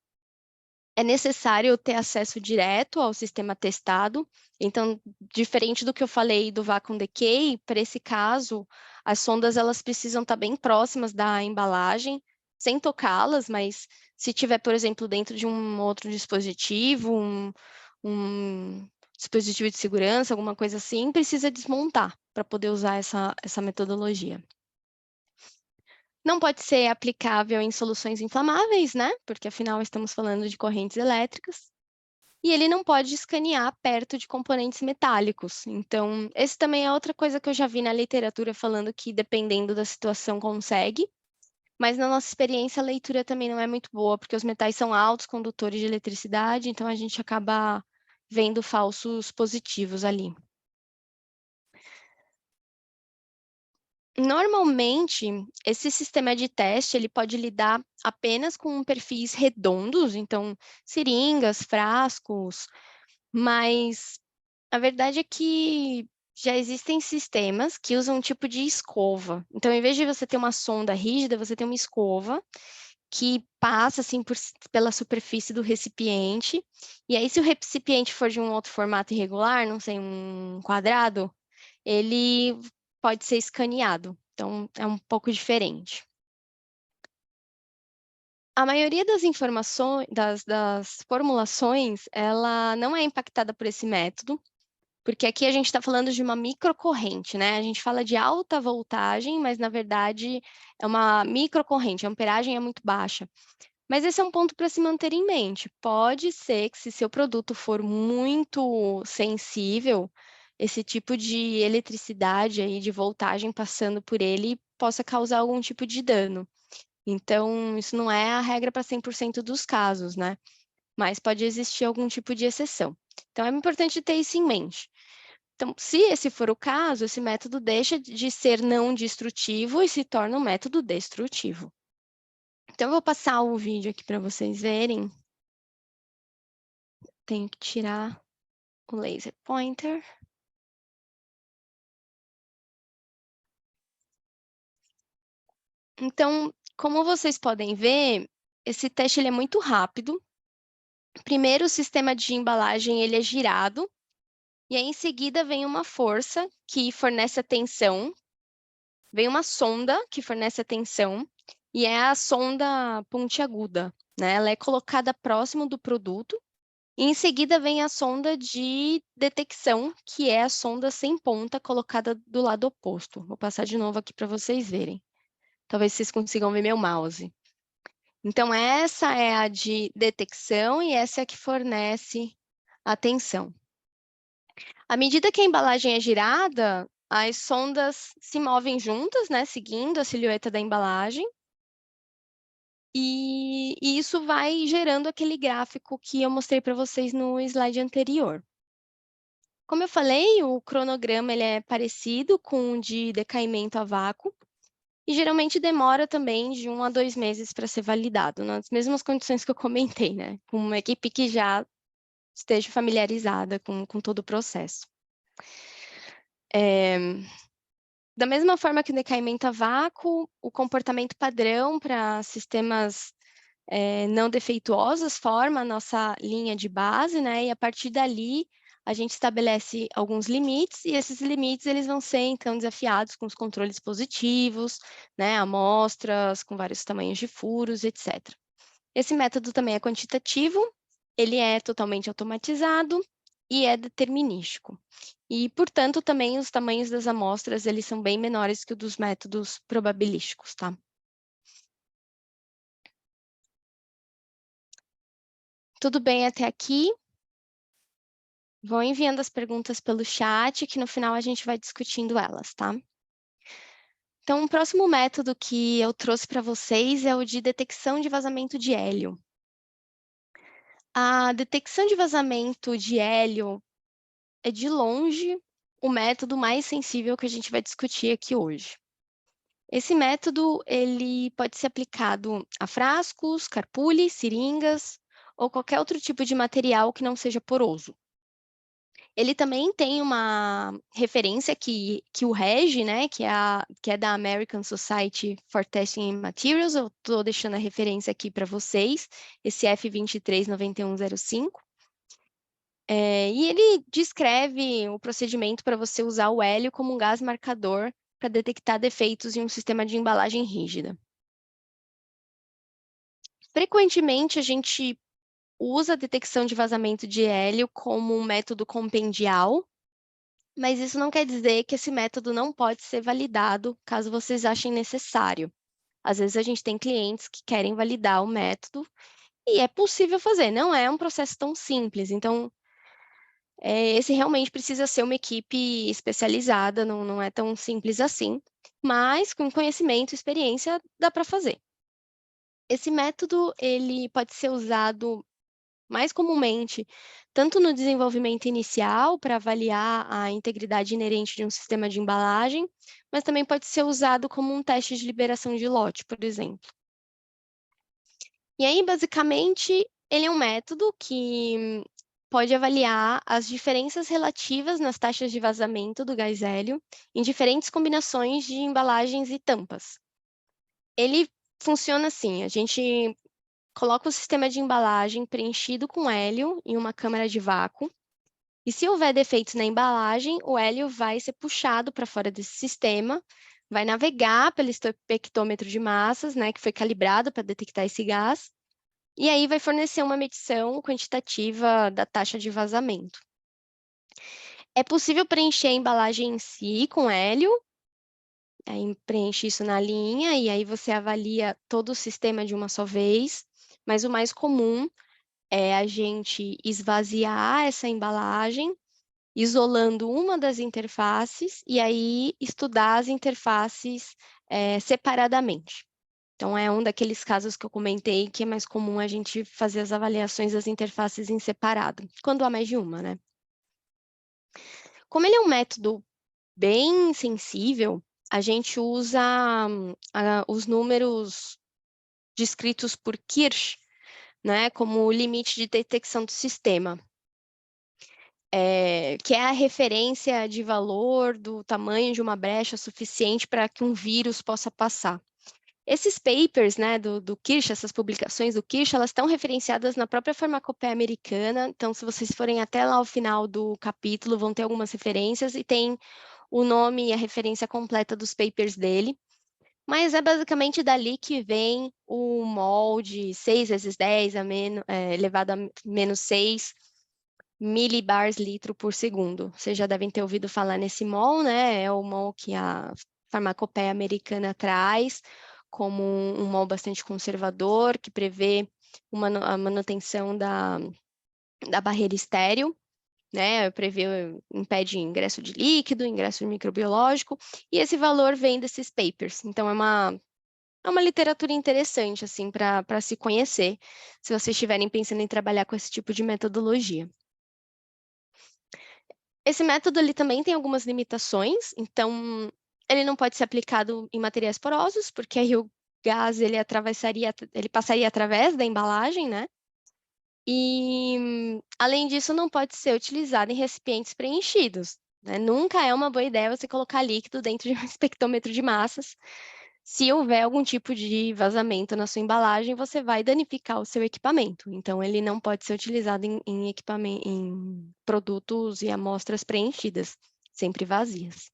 É necessário ter acesso direto ao sistema testado, então, diferente do que eu falei do Vacuum Decay, para esse caso, as sondas elas precisam estar bem próximas da embalagem, sem tocá-las, mas se tiver, por exemplo, dentro de um outro dispositivo, um dispositivo de segurança, alguma coisa assim, precisa desmontar para poder usar essa metodologia. Não pode ser aplicável em soluções inflamáveis, né? Porque afinal estamos falando de correntes elétricas. E ele não pode escanear perto de componentes metálicos. Então, esse também é outra coisa que eu já vi na literatura falando que, dependendo da situação, consegue. Mas na nossa experiência, a leitura também não é muito boa, porque os metais são altos condutores de eletricidade, então a gente acaba vendo falsos positivos ali. Normalmente, esse sistema de teste ele pode lidar apenas com perfis redondos, então seringas, frascos, mas a verdade é que já existem sistemas que usam um tipo de escova. Então, em vez de você ter uma sonda rígida, você tem uma escova que passa assim pela superfície do recipiente, e aí se o recipiente for de um outro formato irregular, não sei, um quadrado, ele pode ser escaneado. Então, é um pouco diferente. A maioria das informações, das formulações, ela não é impactada por esse método, porque aqui a gente está falando de uma microcorrente, né? A gente fala de alta voltagem, mas na verdade é uma microcorrente, a amperagem é muito baixa. Mas esse é um ponto para se manter em mente. Pode ser que, se seu produto for muito sensível, esse tipo de eletricidade aí, de voltagem passando por ele, possa causar algum tipo de dano. Então, isso não é a regra para 100% dos casos, né? Mas pode existir algum tipo de exceção. Então, é importante ter isso em mente. Então, se esse for o caso, esse método deixa de ser não destrutivo e se torna um método destrutivo. Então, eu vou passar o vídeo aqui para vocês verem. Tenho que tirar o laser pointer. Então, como vocês podem ver, esse teste ele é muito rápido. Primeiro, o sistema de embalagem ele é girado, e aí em seguida vem uma força que fornece a tensão, vem uma sonda que fornece a tensão, e é a sonda pontiaguda, né? Ela é colocada próximo do produto, e em seguida vem a sonda de detecção, que é a sonda sem ponta colocada do lado oposto. Vou passar de novo aqui para vocês verem. Talvez vocês consigam ver meu mouse. Então, essa é a de detecção e essa é a que fornece a tensão. À medida que a embalagem é girada, as sondas se movem juntas, né, seguindo a silhueta da embalagem, e isso vai gerando aquele gráfico que eu mostrei para vocês no slide anterior. Como eu falei, o cronograma ele é parecido com o de decaimento a vácuo, e geralmente demora também de 1 a 2 meses para ser validado, nas mesmas condições que eu comentei, né? Com uma equipe que já esteja familiarizada com todo o processo. Da mesma forma que o decaimento a vácuo, o comportamento padrão para sistemas não defeituosos forma a nossa linha de base, né? E a partir dali, a gente estabelece alguns limites, e esses limites eles vão ser, então, desafiados com os controles positivos, né? Amostras com vários tamanhos de furos, etc. Esse método também é quantitativo, ele é totalmente automatizado e é determinístico. E, portanto, também os tamanhos das amostras, eles são bem menores que os dos métodos probabilísticos, tá? Tudo bem até aqui? Vão enviando as perguntas pelo chat, que no final a gente vai discutindo elas, tá? Então, o próximo método que eu trouxe para vocês é o de detecção de vazamento de hélio. A detecção de vazamento de hélio é, de longe, o método mais sensível que a gente vai discutir aqui hoje. Esse método, ele pode ser aplicado a frascos, carpule, seringas, ou qualquer outro tipo de material que não seja poroso. Ele também tem uma referência que o rege, né, que é da American Society for Testing Materials, eu estou deixando a referência aqui para vocês, esse F239105. E ele descreve o procedimento para você usar o hélio como um gás marcador para detectar defeitos em um sistema de embalagem rígida. Frequentemente, a gente usa a detecção de vazamento de hélio como um método compendial, mas isso não quer dizer que esse método não pode ser validado caso vocês achem necessário. Às vezes a gente tem clientes que querem validar o método e é possível fazer, não é um processo tão simples. Então, esse realmente precisa ser uma equipe especializada, não é tão simples assim, mas com conhecimento e experiência dá para fazer. Esse método ele pode ser usado mais comumente, tanto no desenvolvimento inicial, para avaliar a integridade inerente de um sistema de embalagem, mas também pode ser usado como um teste de liberação de lote, por exemplo. E aí, basicamente, ele é um método que pode avaliar as diferenças relativas nas taxas de vazamento do gás hélio em diferentes combinações de embalagens e tampas. Ele funciona assim, a gente coloca o sistema de embalagem preenchido com hélio em uma câmara de vácuo, e se houver defeitos na embalagem, o hélio vai ser puxado para fora desse sistema, vai navegar pelo espectrômetro de massas, né, que foi calibrado para detectar esse gás, e aí vai fornecer uma medição quantitativa da taxa de vazamento. É possível preencher a embalagem em si com hélio, aí preenche isso na linha, e aí você avalia todo o sistema de uma só vez, mas o mais comum é a gente esvaziar essa embalagem, isolando uma das interfaces, e aí estudar as interfaces separadamente. Então, é um daqueles casos que eu comentei que é mais comum a gente fazer as avaliações das interfaces em separado, quando há mais de uma, né? Como ele é um método bem sensível, a gente usa os números descritos por Kirsch, né, como o limite de detecção do sistema, que é a referência de valor do tamanho de uma brecha suficiente para que um vírus possa passar. Esses papers, né, do Kirsch, essas publicações do Kirsch, elas estão referenciadas na própria farmacopeia americana, então se vocês forem até lá ao final do capítulo, vão ter algumas referências, e tem o nome e a referência completa dos papers dele, mas é basicamente dali que vem o mol de 6 vezes 10 elevado a menos 6 milibars litro por segundo. Vocês já devem ter ouvido falar nesse mol, né? É o mol que a farmacopeia americana traz como um mol bastante conservador, que prevê a manutenção da barreira estéril, né? Impede ingresso de líquido, ingresso de microbiológico, e esse valor vem desses papers. Então, é uma literatura interessante, assim, para se conhecer, se vocês estiverem pensando em trabalhar com esse tipo de metodologia. Esse método ele também tem algumas limitações, então Ele não pode ser aplicado em materiais porosos, porque aí o gás ele passaria através da embalagem, né? E, além disso, não pode ser utilizado em recipientes preenchidos, né? Nunca é uma boa ideia você colocar líquido dentro de um espectrômetro de massas. Se houver algum tipo de vazamento na sua embalagem, você vai danificar o seu equipamento. Então, ele não pode ser utilizado em produtos e amostras preenchidas, sempre vazias.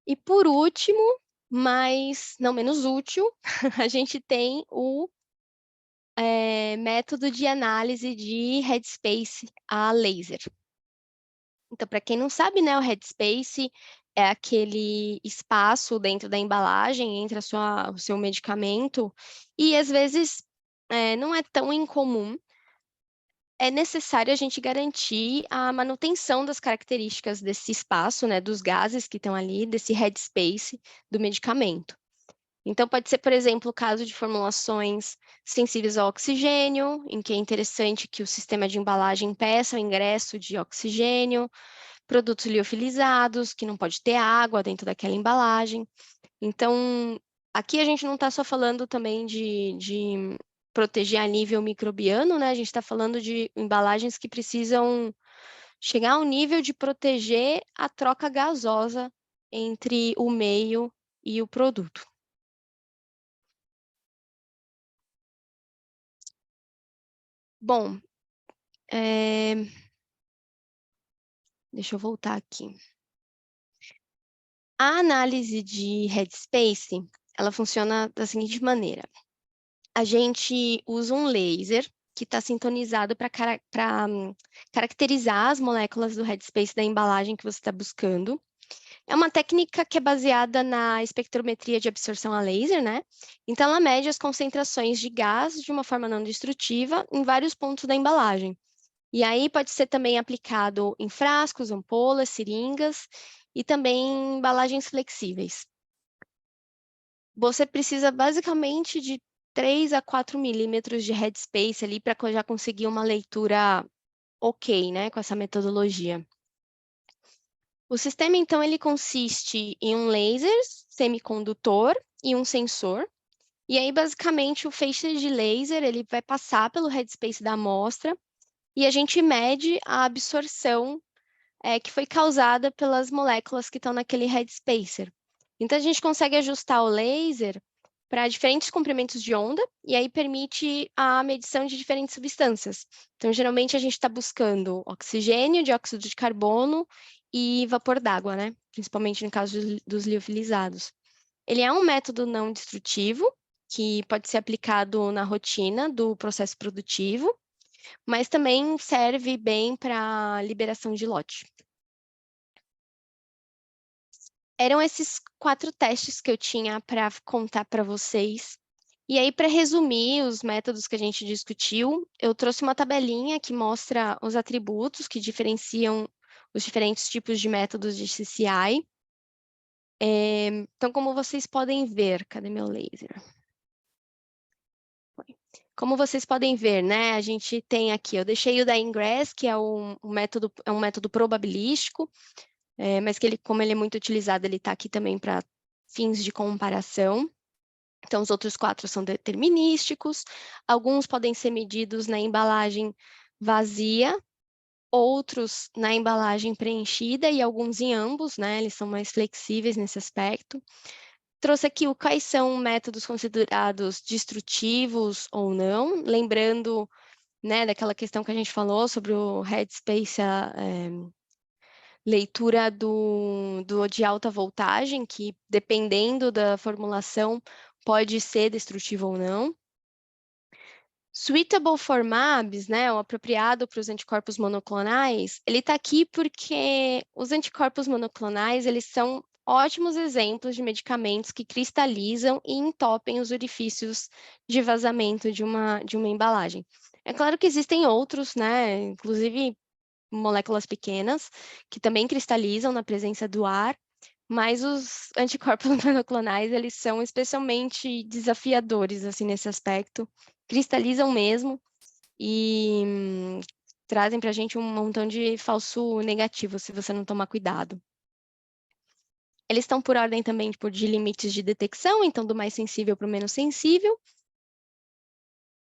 E por último, mas não menos útil, a gente tem o método de análise de headspace a laser. Então, para quem não sabe, né, o headspace é aquele espaço dentro da embalagem entre o seu medicamento, e às vezes não é tão incomum. É necessário a gente garantir a manutenção das características desse espaço, né, dos gases que estão ali, desse headspace do medicamento. Então, pode ser, por exemplo, o caso de formulações sensíveis ao oxigênio, em que é interessante que o sistema de embalagem peça o ingresso de oxigênio, produtos liofilizados, que não pode ter água dentro daquela embalagem. Então, aqui a gente não está só falando também de proteger a nível microbiano, né? A gente está falando de embalagens que precisam chegar ao nível de proteger a troca gasosa entre o meio e o produto. Bom, deixa eu voltar aqui. A análise de headspace, ela funciona da seguinte maneira. A gente usa um laser que está sintonizado para caracterizar as moléculas do headspace da embalagem que você está buscando. É uma técnica que é baseada na espectrometria de absorção a laser, né? Então, ela mede as concentrações de gás de uma forma não destrutiva em vários pontos da embalagem. E aí pode ser também aplicado em frascos, ampolas, seringas e também em embalagens flexíveis. Você precisa basicamente de 3 a 4 milímetros de headspace ali para já conseguir uma leitura ok, né, com essa metodologia. O sistema, então, ele consiste em um laser semicondutor e um sensor. E aí, basicamente, o feixe de laser ele vai passar pelo headspace da amostra e a gente mede a absorção que foi causada pelas moléculas que estão naquele headspacer. Então, a gente consegue ajustar o laser para diferentes comprimentos de onda, e aí permite a medição de diferentes substâncias. Então, geralmente, a gente está buscando oxigênio, dióxido de carbono e vapor d'água, né? Principalmente no caso dos liofilizados. Ele é um método não destrutivo, que pode ser aplicado na rotina do processo produtivo, mas também serve bem para liberação de lote. Eram esses 4 testes que eu tinha para contar para vocês. E aí, para resumir os métodos que a gente discutiu, eu trouxe uma tabelinha que mostra os atributos que diferenciam os diferentes tipos de métodos de CCI. Então, como vocês podem ver, cadê meu laser? Como vocês podem ver, né, a gente tem aqui, eu deixei o da Ingress, que é um método probabilístico, mas que como ele é muito utilizado, ele está aqui também para fins de comparação. Então, os outros 4 são determinísticos, alguns podem ser medidos na embalagem vazia, outros na embalagem preenchida e alguns em ambos, né? Eles são mais flexíveis nesse aspecto. Trouxe aqui quais são métodos considerados destrutivos ou não, lembrando, né, daquela questão que a gente falou sobre o headspace, leitura de alta voltagem, que dependendo da formulação pode ser destrutivo ou não. Suitable for MABs, né, o apropriado para os anticorpos monoclonais, ele está aqui porque os anticorpos monoclonais, eles são ótimos exemplos de medicamentos que cristalizam e entopem os orifícios de vazamento de uma embalagem. É claro que existem outros, né, inclusive moléculas pequenas, que também cristalizam na presença do ar, mas os anticorpos monoclonais, eles são especialmente desafiadores, assim, nesse aspecto, cristalizam mesmo, e trazem para a gente um montão de falso negativo, se você não tomar cuidado. Eles estão por ordem também de limites de detecção, então do mais sensível para o menos sensível.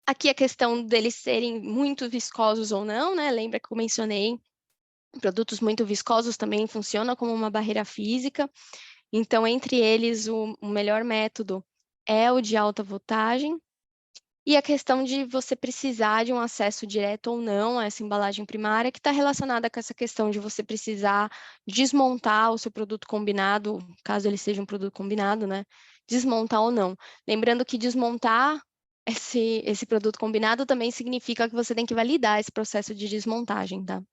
Aqui a questão deles serem muito viscosos ou não, né? Lembra que eu mencionei, produtos muito viscosos também funcionam como uma barreira física. Então, entre eles, o melhor método é o de alta voltagem. E a questão de você precisar de um acesso direto ou não a essa embalagem primária, que está relacionada com essa questão de você precisar desmontar o seu produto combinado, caso ele seja um produto combinado, né? Desmontar ou não. Lembrando que desmontar esse produto combinado também significa que você tem que validar esse processo de desmontagem, tá?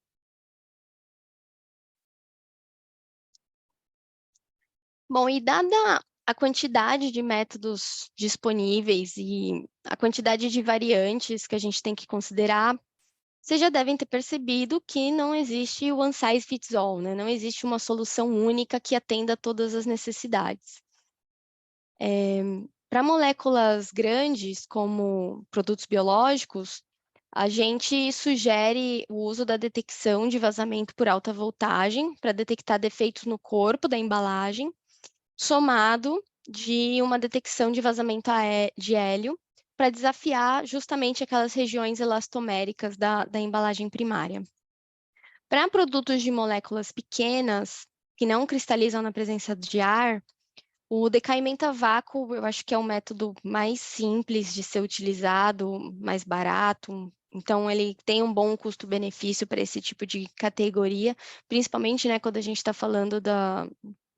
Bom, e dada a quantidade de métodos disponíveis e a quantidade de variantes que a gente tem que considerar, vocês já devem ter percebido que não existe one size fits all, né? Não existe uma solução única que atenda a todas as necessidades. Para moléculas grandes, como produtos biológicos, a gente sugere o uso da detecção de vazamento por alta voltagem para detectar defeitos no corpo da embalagem, somado de uma detecção de vazamento de hélio para desafiar justamente aquelas regiões elastoméricas da embalagem primária. Para produtos de moléculas pequenas, que não cristalizam na presença de ar, o decaimento a vácuo, eu acho que é o método mais simples de ser utilizado, mais barato. Então, ele tem um bom custo-benefício para esse tipo de categoria, principalmente, né, quando a gente está falando do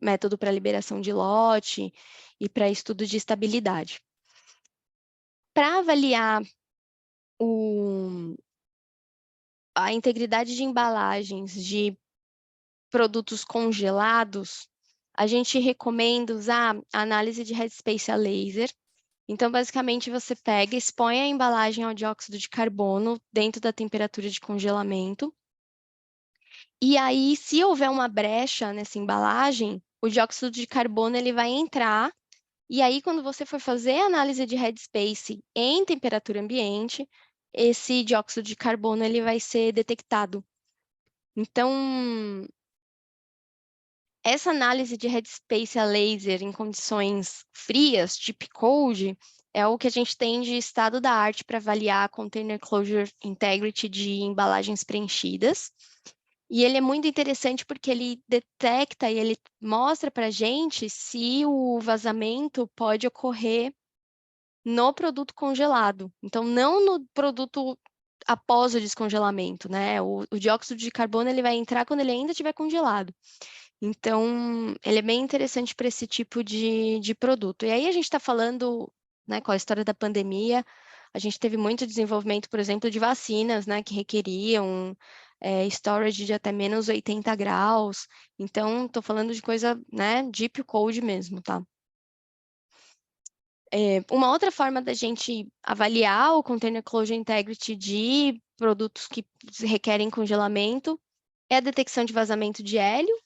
método para liberação de lote e para estudo de estabilidade. Para avaliar a integridade de embalagens de produtos congelados, a gente recomenda usar a análise de headspace a laser. Então, basicamente, você pega, expõe a embalagem ao dióxido de carbono dentro da temperatura de congelamento. E aí, se houver uma brecha nessa embalagem, o dióxido de carbono ele vai entrar. E aí, quando você for fazer a análise de headspace em temperatura ambiente, esse dióxido de carbono ele vai ser detectado. Então, essa análise de headspace a laser em condições frias, chip cold, é o que a gente tem de estado da arte para avaliar a container closure integrity de embalagens preenchidas. E ele é muito interessante porque ele detecta e ele mostra para a gente se o vazamento pode ocorrer no produto congelado. Então, não no produto após o descongelamento, né? O dióxido de carbono ele vai entrar quando ele ainda estiver congelado. Então, ele é bem interessante para esse tipo de produto. E aí a gente está falando, né, com a história da pandemia, a gente teve muito desenvolvimento, por exemplo, de vacinas, né, que requeriam storage de até menos 80 graus. Então, estou falando de coisa, né, deep cold mesmo, tá? Uma outra forma da gente avaliar o container closure integrity de produtos que requerem congelamento é a detecção de vazamento de hélio.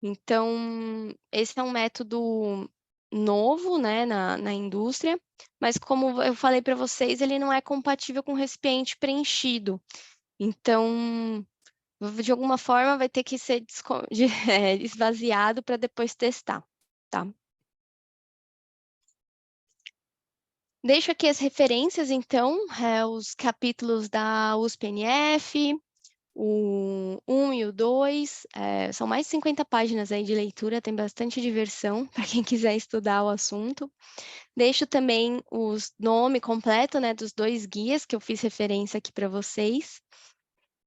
Então, esse é um método novo, né, na indústria, mas como eu falei para vocês, ele não é compatível com recipiente preenchido. Então, de alguma forma, vai ter que ser esvaziado para depois testar, tá? Deixo aqui as referências, então, os capítulos da USP-NF, o 1 e o 2, são mais de 50 páginas aí de leitura, tem bastante diversão para quem quiser estudar o assunto. Deixo também o nome completo, né, dos 2 guias que eu fiz referência aqui para vocês.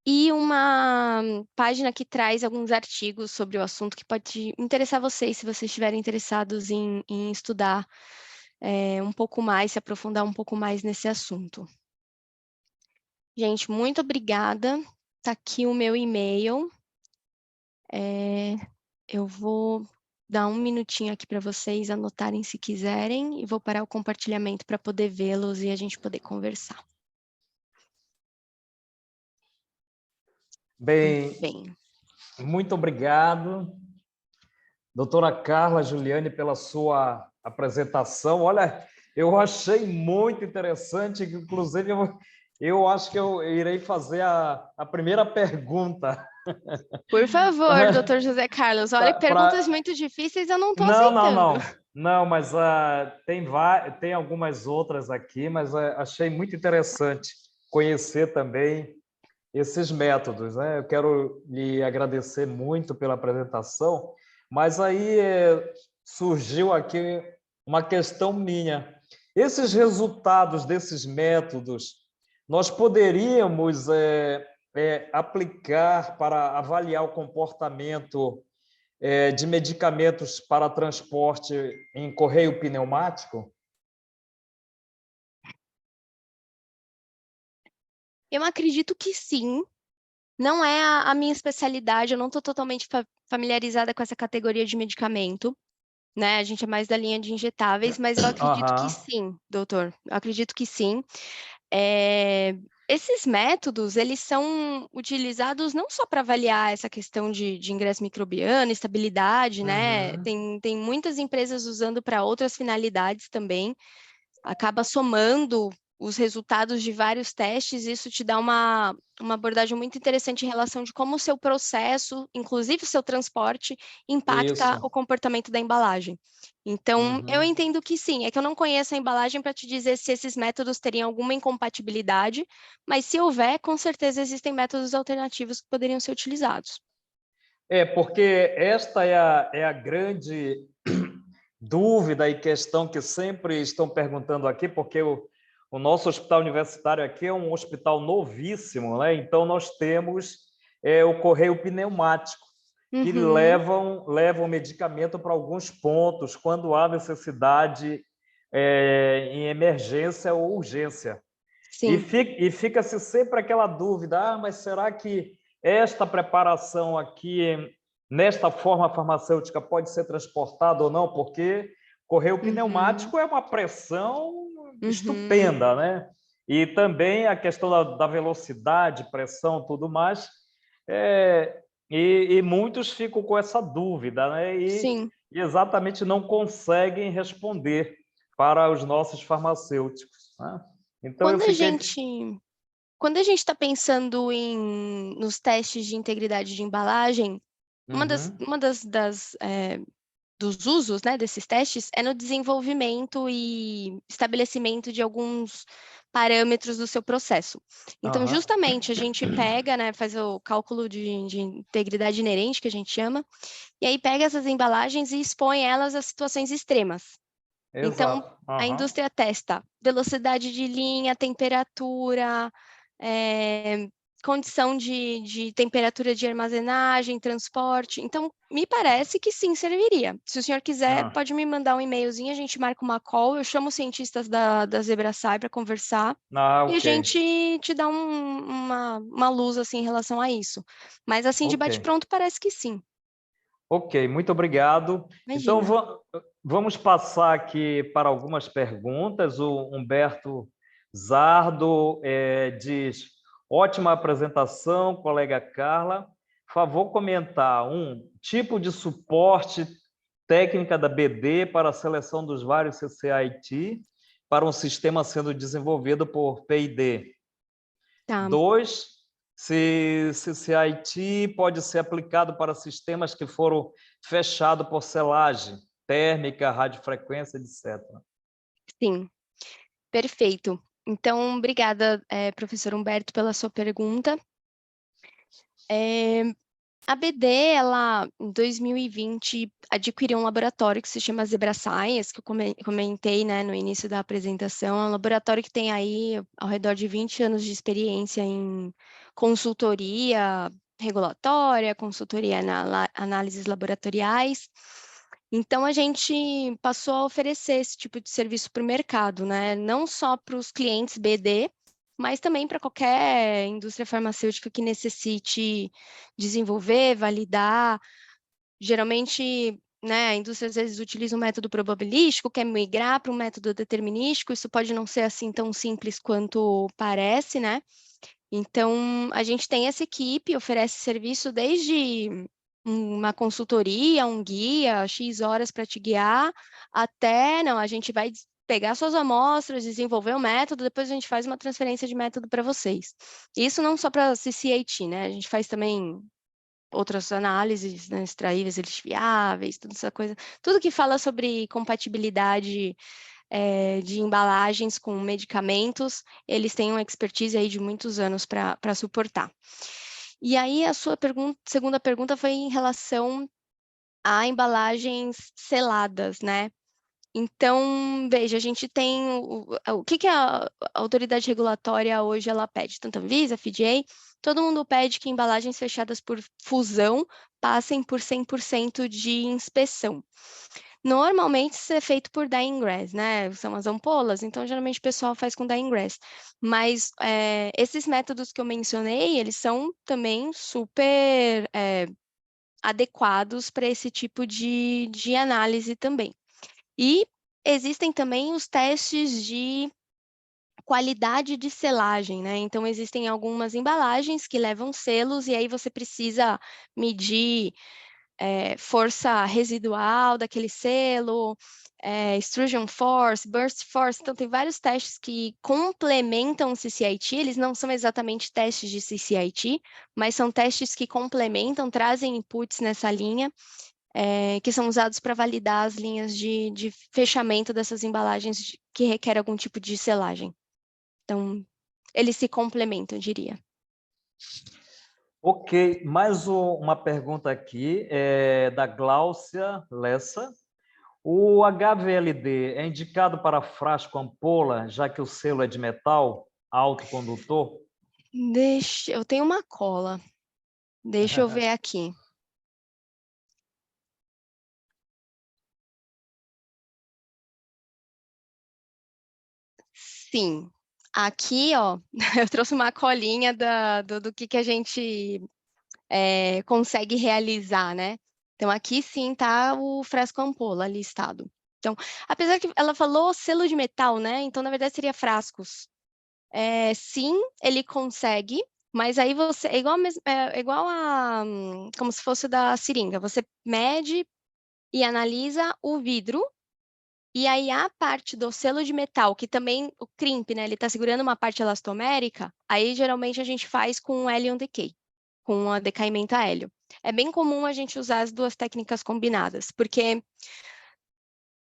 E uma página que traz alguns artigos sobre o assunto que pode interessar vocês, se vocês estiverem interessados em estudar um pouco mais, se aprofundar um pouco mais nesse assunto. Gente, muito obrigada. Está aqui o meu e-mail. Eu vou dar um minutinho aqui para vocês anotarem se quiserem e vou parar o compartilhamento para poder vê-los e a gente poder conversar. Bem, muito obrigado, doutora Carla Juliane, pela sua apresentação. Olha, eu achei muito interessante, inclusive eu acho que eu irei fazer a primeira pergunta. Por favor, doutor José Carlos. Olha, perguntas Pra... muito difíceis eu não estou Não, não, aceitando. não. Não, mas tem algumas outras aqui, mas achei muito interessante conhecer também esses métodos, né? Eu quero lhe agradecer muito pela apresentação, mas aí surgiu aqui uma questão minha. Esses resultados desses métodos, nós poderíamos aplicar para avaliar o comportamento de medicamentos para transporte em correio pneumático? Eu acredito que sim. Não é a minha especialidade, eu não estou totalmente familiarizada com essa categoria de medicamento, né? A gente é mais da linha de injetáveis, mas eu acredito que Aham. sim, doutor. Eu acredito que sim. Esses métodos, eles são utilizados não só para avaliar essa questão de ingresso microbiano, estabilidade, né? Uhum. Tem muitas empresas usando para outras finalidades também. Acaba somando os resultados de vários testes, isso te dá uma abordagem muito interessante em relação de como o seu processo, inclusive o seu transporte, impacta Isso. o comportamento da embalagem. Então, eu Uhum. entendo que sim, é que eu não conheço a embalagem para te dizer se esses métodos teriam alguma incompatibilidade, mas se houver, com certeza existem métodos alternativos que poderiam ser utilizados. Porque esta é a grande dúvida e questão que sempre estão perguntando aqui, porque o nosso hospital universitário aqui é um hospital novíssimo, né? Então nós temos o correio pneumático, que Uhum, levam medicamento para alguns pontos, quando há necessidade em emergência ou urgência. sim. E fica-se sempre aquela dúvida, mas será que esta preparação aqui, nesta forma farmacêutica, pode ser transportada ou não? Porque correio Uhum, pneumático é uma pressão uhum, estupenda, né? E também a questão da velocidade, pressão, tudo mais, e muitos ficam com essa dúvida, né? sim. E exatamente não conseguem responder para os nossos farmacêuticos, né? Então eu Quando a fiquei. gente Quando a gente está pensando nos testes de integridade de embalagem, Uhum. dos usos, né, desses testes é no desenvolvimento e estabelecimento de alguns parâmetros do seu processo. Então, Aham. justamente, a gente pega, né, faz o cálculo de integridade inerente, que a gente chama, e aí pega essas embalagens e expõe elas a situações extremas. Então, Exato. a Aham. indústria testa velocidade de linha, temperatura, eh, condição de temperatura de armazenagem, transporte. Então, me parece que sim, serviria. Se o senhor quiser, Ah, pode me mandar um e-mailzinho, a gente marca uma call, eu chamo os cientistas da ZebraSci para conversar e a ok. gente te dá uma luz assim, em relação a isso. Mas, assim, de Ok. bate-pronto, parece que sim. Ok, muito obrigado. Então, Imagina. vamos passar aqui para algumas perguntas. O Humberto Zardo diz: ótima apresentação, colega Carla. Favor comentar um tipo de suporte técnica da BD para a seleção dos vários CCIT para um sistema sendo desenvolvido por P&D. Tá. 2, se CCIT pode ser aplicado para sistemas que foram fechados por selagem térmica, radiofrequência, etc. Sim. Perfeito. Então, obrigada, professor Humberto, pela sua pergunta. A BD, ela, em 2020, adquiriu um laboratório que se chama Zebra Science, que eu comentei, né, no início da apresentação. É um laboratório que tem aí ao redor de 20 anos de experiência em consultoria regulatória, consultoria análises laboratoriais. Então, a gente passou a oferecer esse tipo de serviço para o mercado, né? Não só para os clientes BD, mas também para qualquer indústria farmacêutica que necessite desenvolver, validar. Geralmente, né, a indústria às vezes utiliza um método probabilístico, quer migrar para um método determinístico, isso pode não ser assim tão simples quanto parece, né? Então, a gente tem essa equipe, oferece serviço desde uma consultoria, um guia, X horas para te guiar, até, não, a gente vai pegar suas amostras, desenvolver o método, depois a gente faz uma transferência de método para vocês. Isso não só para CCAT, né? A gente faz também outras análises, né, extraíveis, viáveis, toda essa coisa, tudo que fala sobre compatibilidade de embalagens com medicamentos, eles têm uma expertise aí de muitos anos para suportar. E aí a sua segunda pergunta foi em relação a embalagens seladas, né? Então, veja, a gente tem o que a autoridade regulatória hoje ela pede, tanto a Anvisa, a FDA, todo mundo pede que embalagens fechadas por fusão passem por 100% de inspeção. Normalmente isso é feito por dyeing grass, né? São as ampolas, então geralmente o pessoal faz com dyeing grass. Mas esses métodos que eu mencionei, eles são também super adequados para esse tipo de análise também. E existem também os testes de qualidade de selagem, né? Então, existem algumas embalagens que levam selos, e aí você precisa medir força residual daquele selo, extrusion force, burst force. Então, tem vários testes que complementam o CCIT, eles não são exatamente testes de CCIT, mas são testes que complementam, trazem inputs nessa linha, que são usados para validar as linhas de fechamento dessas embalagens que requer algum tipo de selagem. Então, eles se complementam, eu diria. Ok, mais uma pergunta aqui, da Gláucia Lessa. O HVLD é indicado para frasco ampola, já que o selo é de metal, autocondutor? Eu tenho uma cola. Deixa eu ver aqui. Sim. Aqui, ó, eu trouxe uma colinha do que a gente consegue realizar, né? Então, aqui sim tá o frasco ampola listado. Então, apesar que ela falou selo de metal, né? Então, na verdade, seria frascos. Sim, ele consegue, mas aí você, igual a, como se fosse da seringa, você mede e analisa o vidro, e aí a parte do selo de metal, que também, o crimp, né, ele está segurando uma parte elastomérica, aí geralmente a gente faz com Helium Decay, com a decaimento a hélio. É bem comum a gente usar as duas técnicas combinadas, porque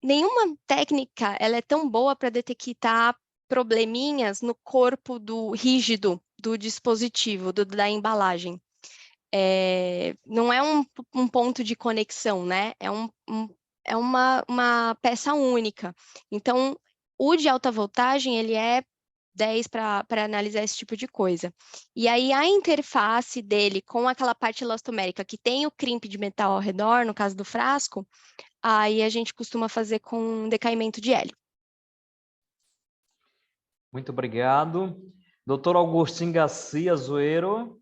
nenhuma técnica ela é tão boa para detectar probleminhas no corpo do rígido do dispositivo, da embalagem. Não é um ponto de conexão, né? É uma peça única. Então, o de alta voltagem, ele é 10 para analisar esse tipo de coisa. E aí, a interface dele com aquela parte elastomérica que tem o crimp de metal ao redor, no caso do frasco, aí a gente costuma fazer com decaimento de hélio. Muito obrigado. Doutor Agustín Garcia Zoeiro,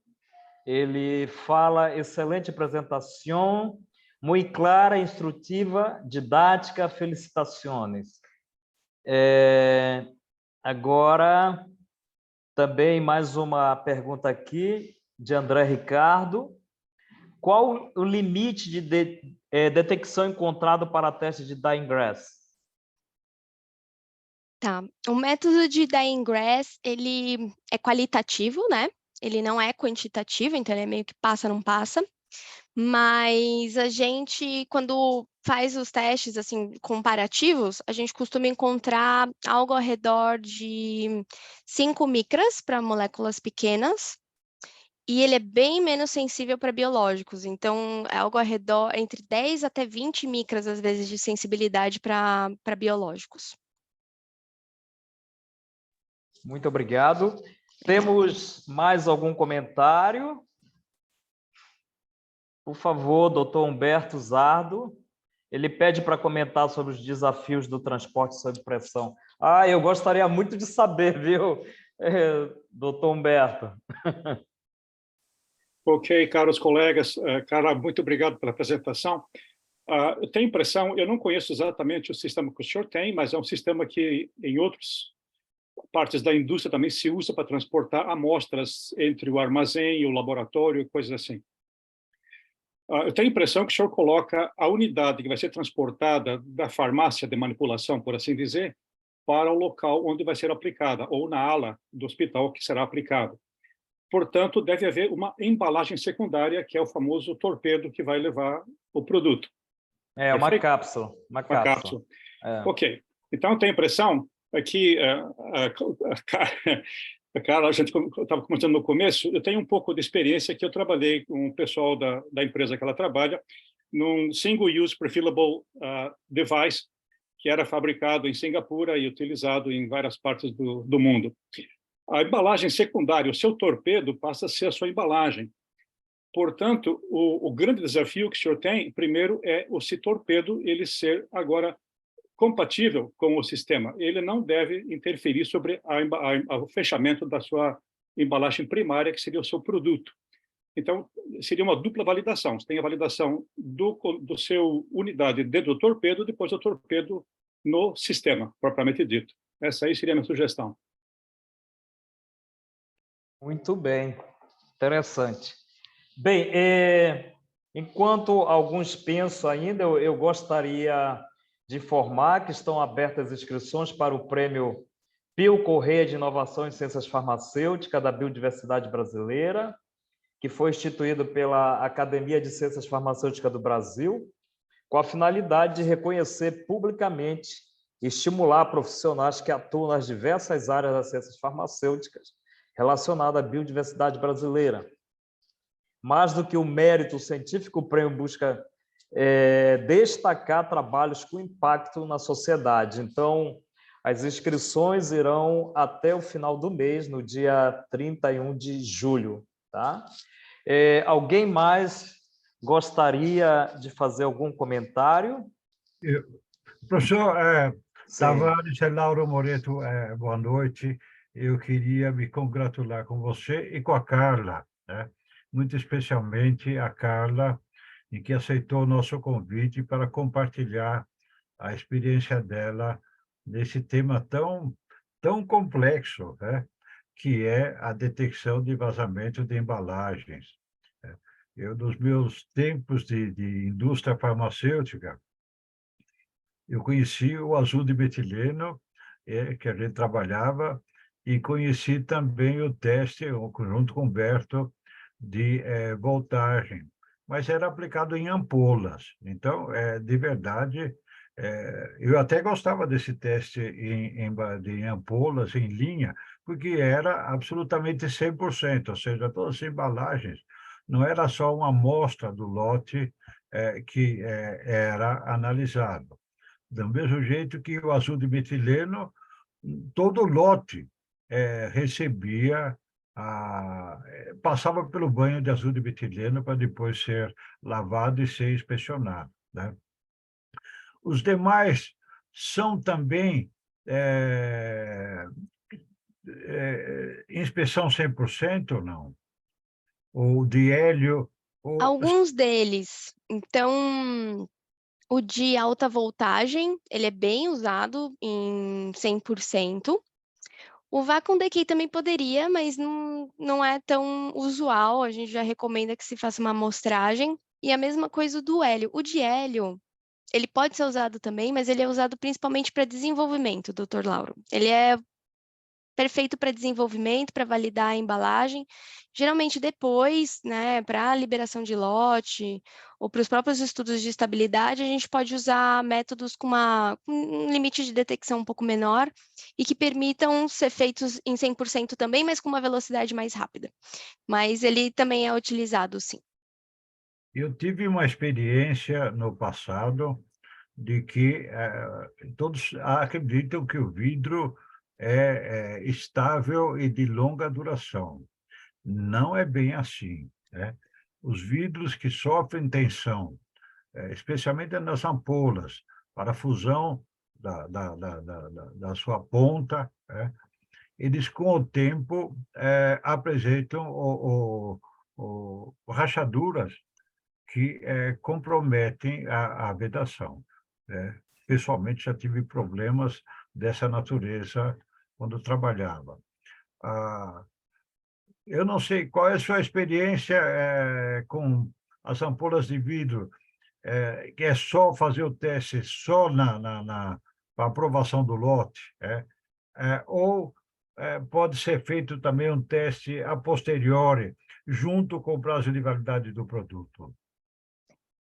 ele fala, excelente apresentação, muito clara, instrutiva, didática, felicitações. Agora, também mais uma pergunta aqui, de André Ricardo. Qual o limite de detecção encontrado para teste de dyeing grass? Tá. O método de dyeing grass, ele é qualitativo, né? Ele não é quantitativo, então ele é meio que passa, não passa. Mas a gente, quando faz os testes assim comparativos, a gente costuma encontrar algo ao redor de 5 micras para moléculas pequenas, e ele é bem menos sensível para biológicos. Então, é algo ao redor entre 10 até 20 micras, às vezes, de sensibilidade para biológicos. Muito obrigado. Temos mais algum comentário? Por favor, doutor Humberto Zardo. Ele pede para comentar sobre os desafios do transporte sob pressão. Eu gostaria muito de saber, viu, doutor Humberto? Ok, caros colegas, Carla, muito obrigado pela apresentação. Eu tenho a impressão, eu não conheço exatamente o sistema que o senhor tem, mas é um sistema que em outras partes da indústria também se usa para transportar amostras entre o armazém e o laboratório, coisas assim. Eu tenho a impressão que o senhor coloca a unidade que vai ser transportada da farmácia de manipulação, por assim dizer, para o local onde vai ser aplicada, ou na ala do hospital que será aplicado. Portanto, deve haver uma embalagem secundária, que é o famoso torpedo que vai levar o produto. É uma cápsula. Uma cápsula. Ok. Então, eu tenho a impressão que a gente estava comentando no começo, eu tenho um pouco de experiência que eu trabalhei com o pessoal da empresa que ela trabalha num single-use prefillable device que era fabricado em Singapura e utilizado em várias partes do mundo. A embalagem secundária, o seu torpedo, passa a ser a sua embalagem. Portanto, o grande desafio que o senhor tem, primeiro, é o seu torpedo ele ser agora compatível com o sistema. Ele não deve interferir sobre o fechamento da sua embalagem primária, que seria o seu produto. Então, seria uma dupla validação. Você tem a validação do seu unidade dentro do torpedo, depois do torpedo no sistema, propriamente dito. Essa aí seria a minha sugestão. Muito bem, interessante. Bem, enquanto alguns pensam ainda, eu gostaria de informar que estão abertas inscrições para o prêmio Pio Correia de Inovação em Ciências Farmacêuticas da Biodiversidade Brasileira, que foi instituído pela Academia de Ciências Farmacêuticas do Brasil, com a finalidade de reconhecer publicamente e estimular profissionais que atuam nas diversas áreas das ciências farmacêuticas relacionadas à biodiversidade brasileira. Mais do que o mérito científico, o prêmio busca destacar trabalhos com impacto na sociedade. Então, as inscrições irão até o final do mês, no dia 31 de julho. Tá? Alguém mais gostaria de fazer algum comentário? Professor Tavares e Lauro Moreto, boa noite. Eu queria me congratular com você e com a Carla, né? Muito especialmente a Carla, em que aceitou o nosso convite para compartilhar a experiência dela nesse tema tão complexo, né? Que é a detecção de vazamento de embalagens. Eu, nos meus tempos de indústria farmacêutica, eu conheci o azul de metileno, que a gente trabalhava, e conheci também o teste, junto com o Berto, de voltagem, mas era aplicado em ampolas. Então, de verdade, eu até gostava desse teste em ampolas, em linha, porque era absolutamente 100%, ou seja, todas as embalagens, não era só uma amostra do lote que era analisado. Do mesmo jeito que o azul de metileno, todo lote recebia, passava pelo banho de azul de metileno para depois ser lavado e ser inspecionado, né? Os demais são também inspeção 100% ou não? Ou de hélio? Alguns deles. Então, o de alta voltagem, ele é bem usado em 100%. O Vacuum Decay também poderia, mas não é tão usual. A gente já recomenda que se faça uma amostragem. E a mesma coisa do hélio. O de hélio, ele pode ser usado também, mas ele é usado principalmente para desenvolvimento, Dr. Lauro. Ele é perfeito para desenvolvimento, para validar a embalagem. Geralmente depois, né, para a liberação de lote ou para os próprios estudos de estabilidade, a gente pode usar métodos com um limite de detecção um pouco menor e que permitam ser feitos em 100% também, mas com uma velocidade mais rápida. Mas ele também é utilizado, sim. Eu tive uma experiência no passado de que todos acreditam que o vidro é estável e de longa duração. Não é bem assim, né? Os vidros que sofrem tensão, especialmente nas ampolas, para a fusão da sua ponta, eles, com o tempo, apresentam rachaduras que comprometem a vedação. Pessoalmente, já tive problemas dessa natureza quando trabalhava. Eu não sei qual é a sua experiência com as ampolas de vidro, que é só fazer o teste só para aprovação do lote, ou pode ser feito também um teste a posteriori, junto com o prazo de validade do produto?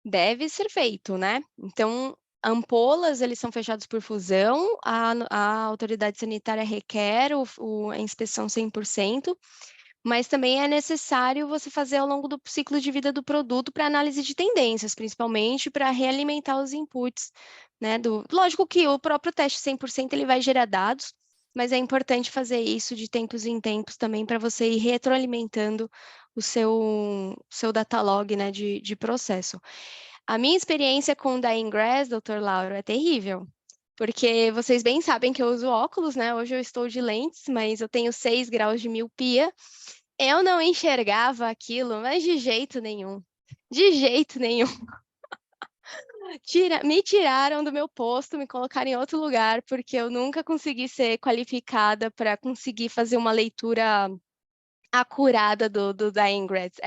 Deve ser feito, né? Então, ampolas, eles são fechados por fusão, a autoridade sanitária requer a inspeção 100%, mas também é necessário você fazer ao longo do ciclo de vida do produto para análise de tendências, principalmente para realimentar os inputs, né? Lógico que o próprio teste 100% ele vai gerar dados, mas é importante fazer isso de tempos em tempos também para você ir retroalimentando o seu datalog, né, de processo. A minha experiência com o Dying Grass, Dr. Lauro, é terrível. Porque vocês bem sabem que eu uso óculos, né? Hoje eu estou de lentes, mas eu tenho 6 graus de miopia. Eu não enxergava aquilo, mas de jeito nenhum. De jeito nenhum. Me tiraram do meu posto, me colocaram em outro lugar, porque eu nunca consegui ser qualificada para conseguir fazer uma leitura acurada do Dying Grass.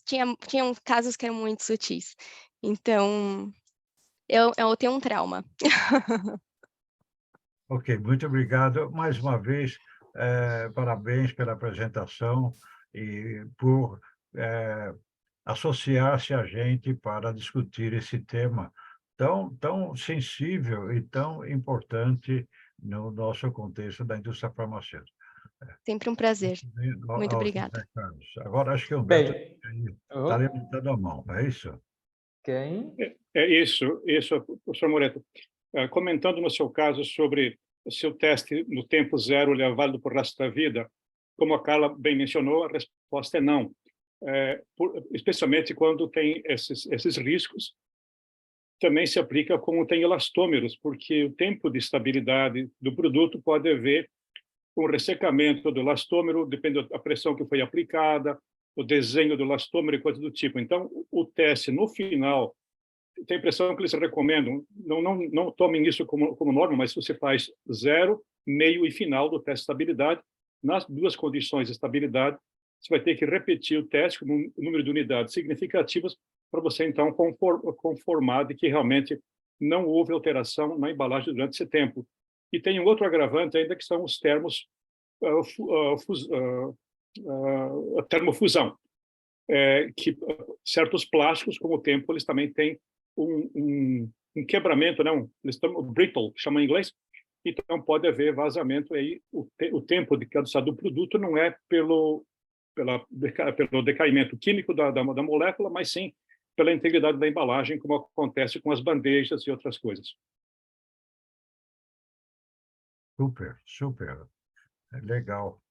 Tinha casos que eram muito sutis. Então, eu tenho um trauma. Ok, muito obrigado. Mais uma vez, parabéns pela apresentação e por associar-se a gente para discutir esse tema tão sensível e tão importante no nosso contexto da indústria farmacêutica. Sempre um prazer. Muito Aos obrigada. recados. Agora, acho que o Humberto Bem, está levantando a mão, é isso? quem? Isso, professor Moreto. Comentando no seu caso sobre o seu teste no tempo zero, ele é válido por resto da vida, como a Carla bem mencionou, a resposta é não. Especialmente quando tem esses riscos, também se aplica como tem elastômeros, porque o tempo de estabilidade do produto pode haver um ressecamento do elastômero, depende da pressão que foi aplicada, o desenho do elastômero e coisas do tipo. Então, o teste, no final, tem a impressão que eles recomendam, não tomem isso como norma, mas se você faz 0, meio e final do teste de estabilidade, nas duas condições de estabilidade, você vai ter que repetir o teste com um número de unidades significativas para você, então, conformar de que realmente não houve alteração na embalagem durante esse tempo. E tem um outro agravante ainda, que são os termos termofusão, que certos plásticos, com o tempo, eles também têm um quebramento, né? Eles estão brittle, chama em inglês. Então, pode haver vazamento aí. O tempo de caducidade do produto não é pelo decaimento químico da molécula, mas sim pela integridade da embalagem, como acontece com as bandejas e outras coisas. Super. Legal.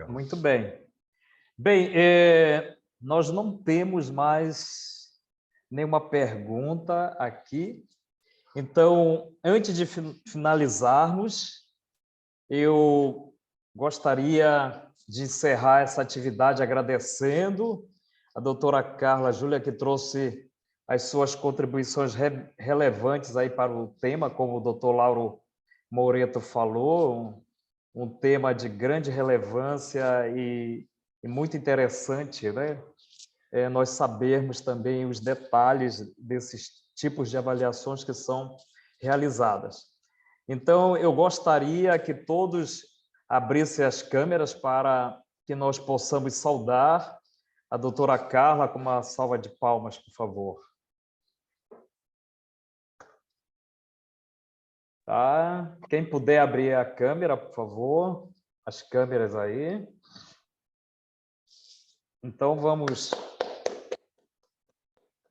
Muito bem. Bem, nós não temos mais nenhuma pergunta aqui. Então, antes de finalizarmos, eu gostaria de encerrar essa atividade agradecendo a doutora Carla Júlia, que trouxe as suas contribuições relevantes aí para o tema, como o doutor Lauro Moreto falou, um tema de grande relevância e muito interessante, né? Nós sabermos também os detalhes desses tipos de avaliações que são realizadas. Então, eu gostaria que todos abrissem as câmeras para que nós possamos saudar a doutora Carla com uma salva de palmas, por favor. Tá? Quem puder abrir a câmera, por favor, as câmeras aí. Então, vamos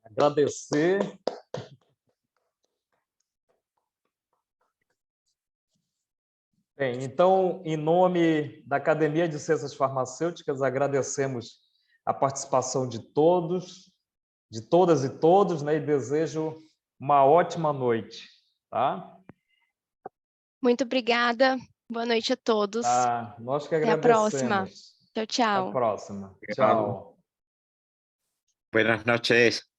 agradecer. Bem, então, em nome da Academia de Ciências Farmacêuticas, agradecemos a participação de todos, de todas e todos, né, e desejo uma ótima noite. Tá? Muito obrigada. Boa noite a todos. Tá, nós que Até a próxima. agradecemos. Tchau, tchau. Até a próxima. Tchau. Buenas noches.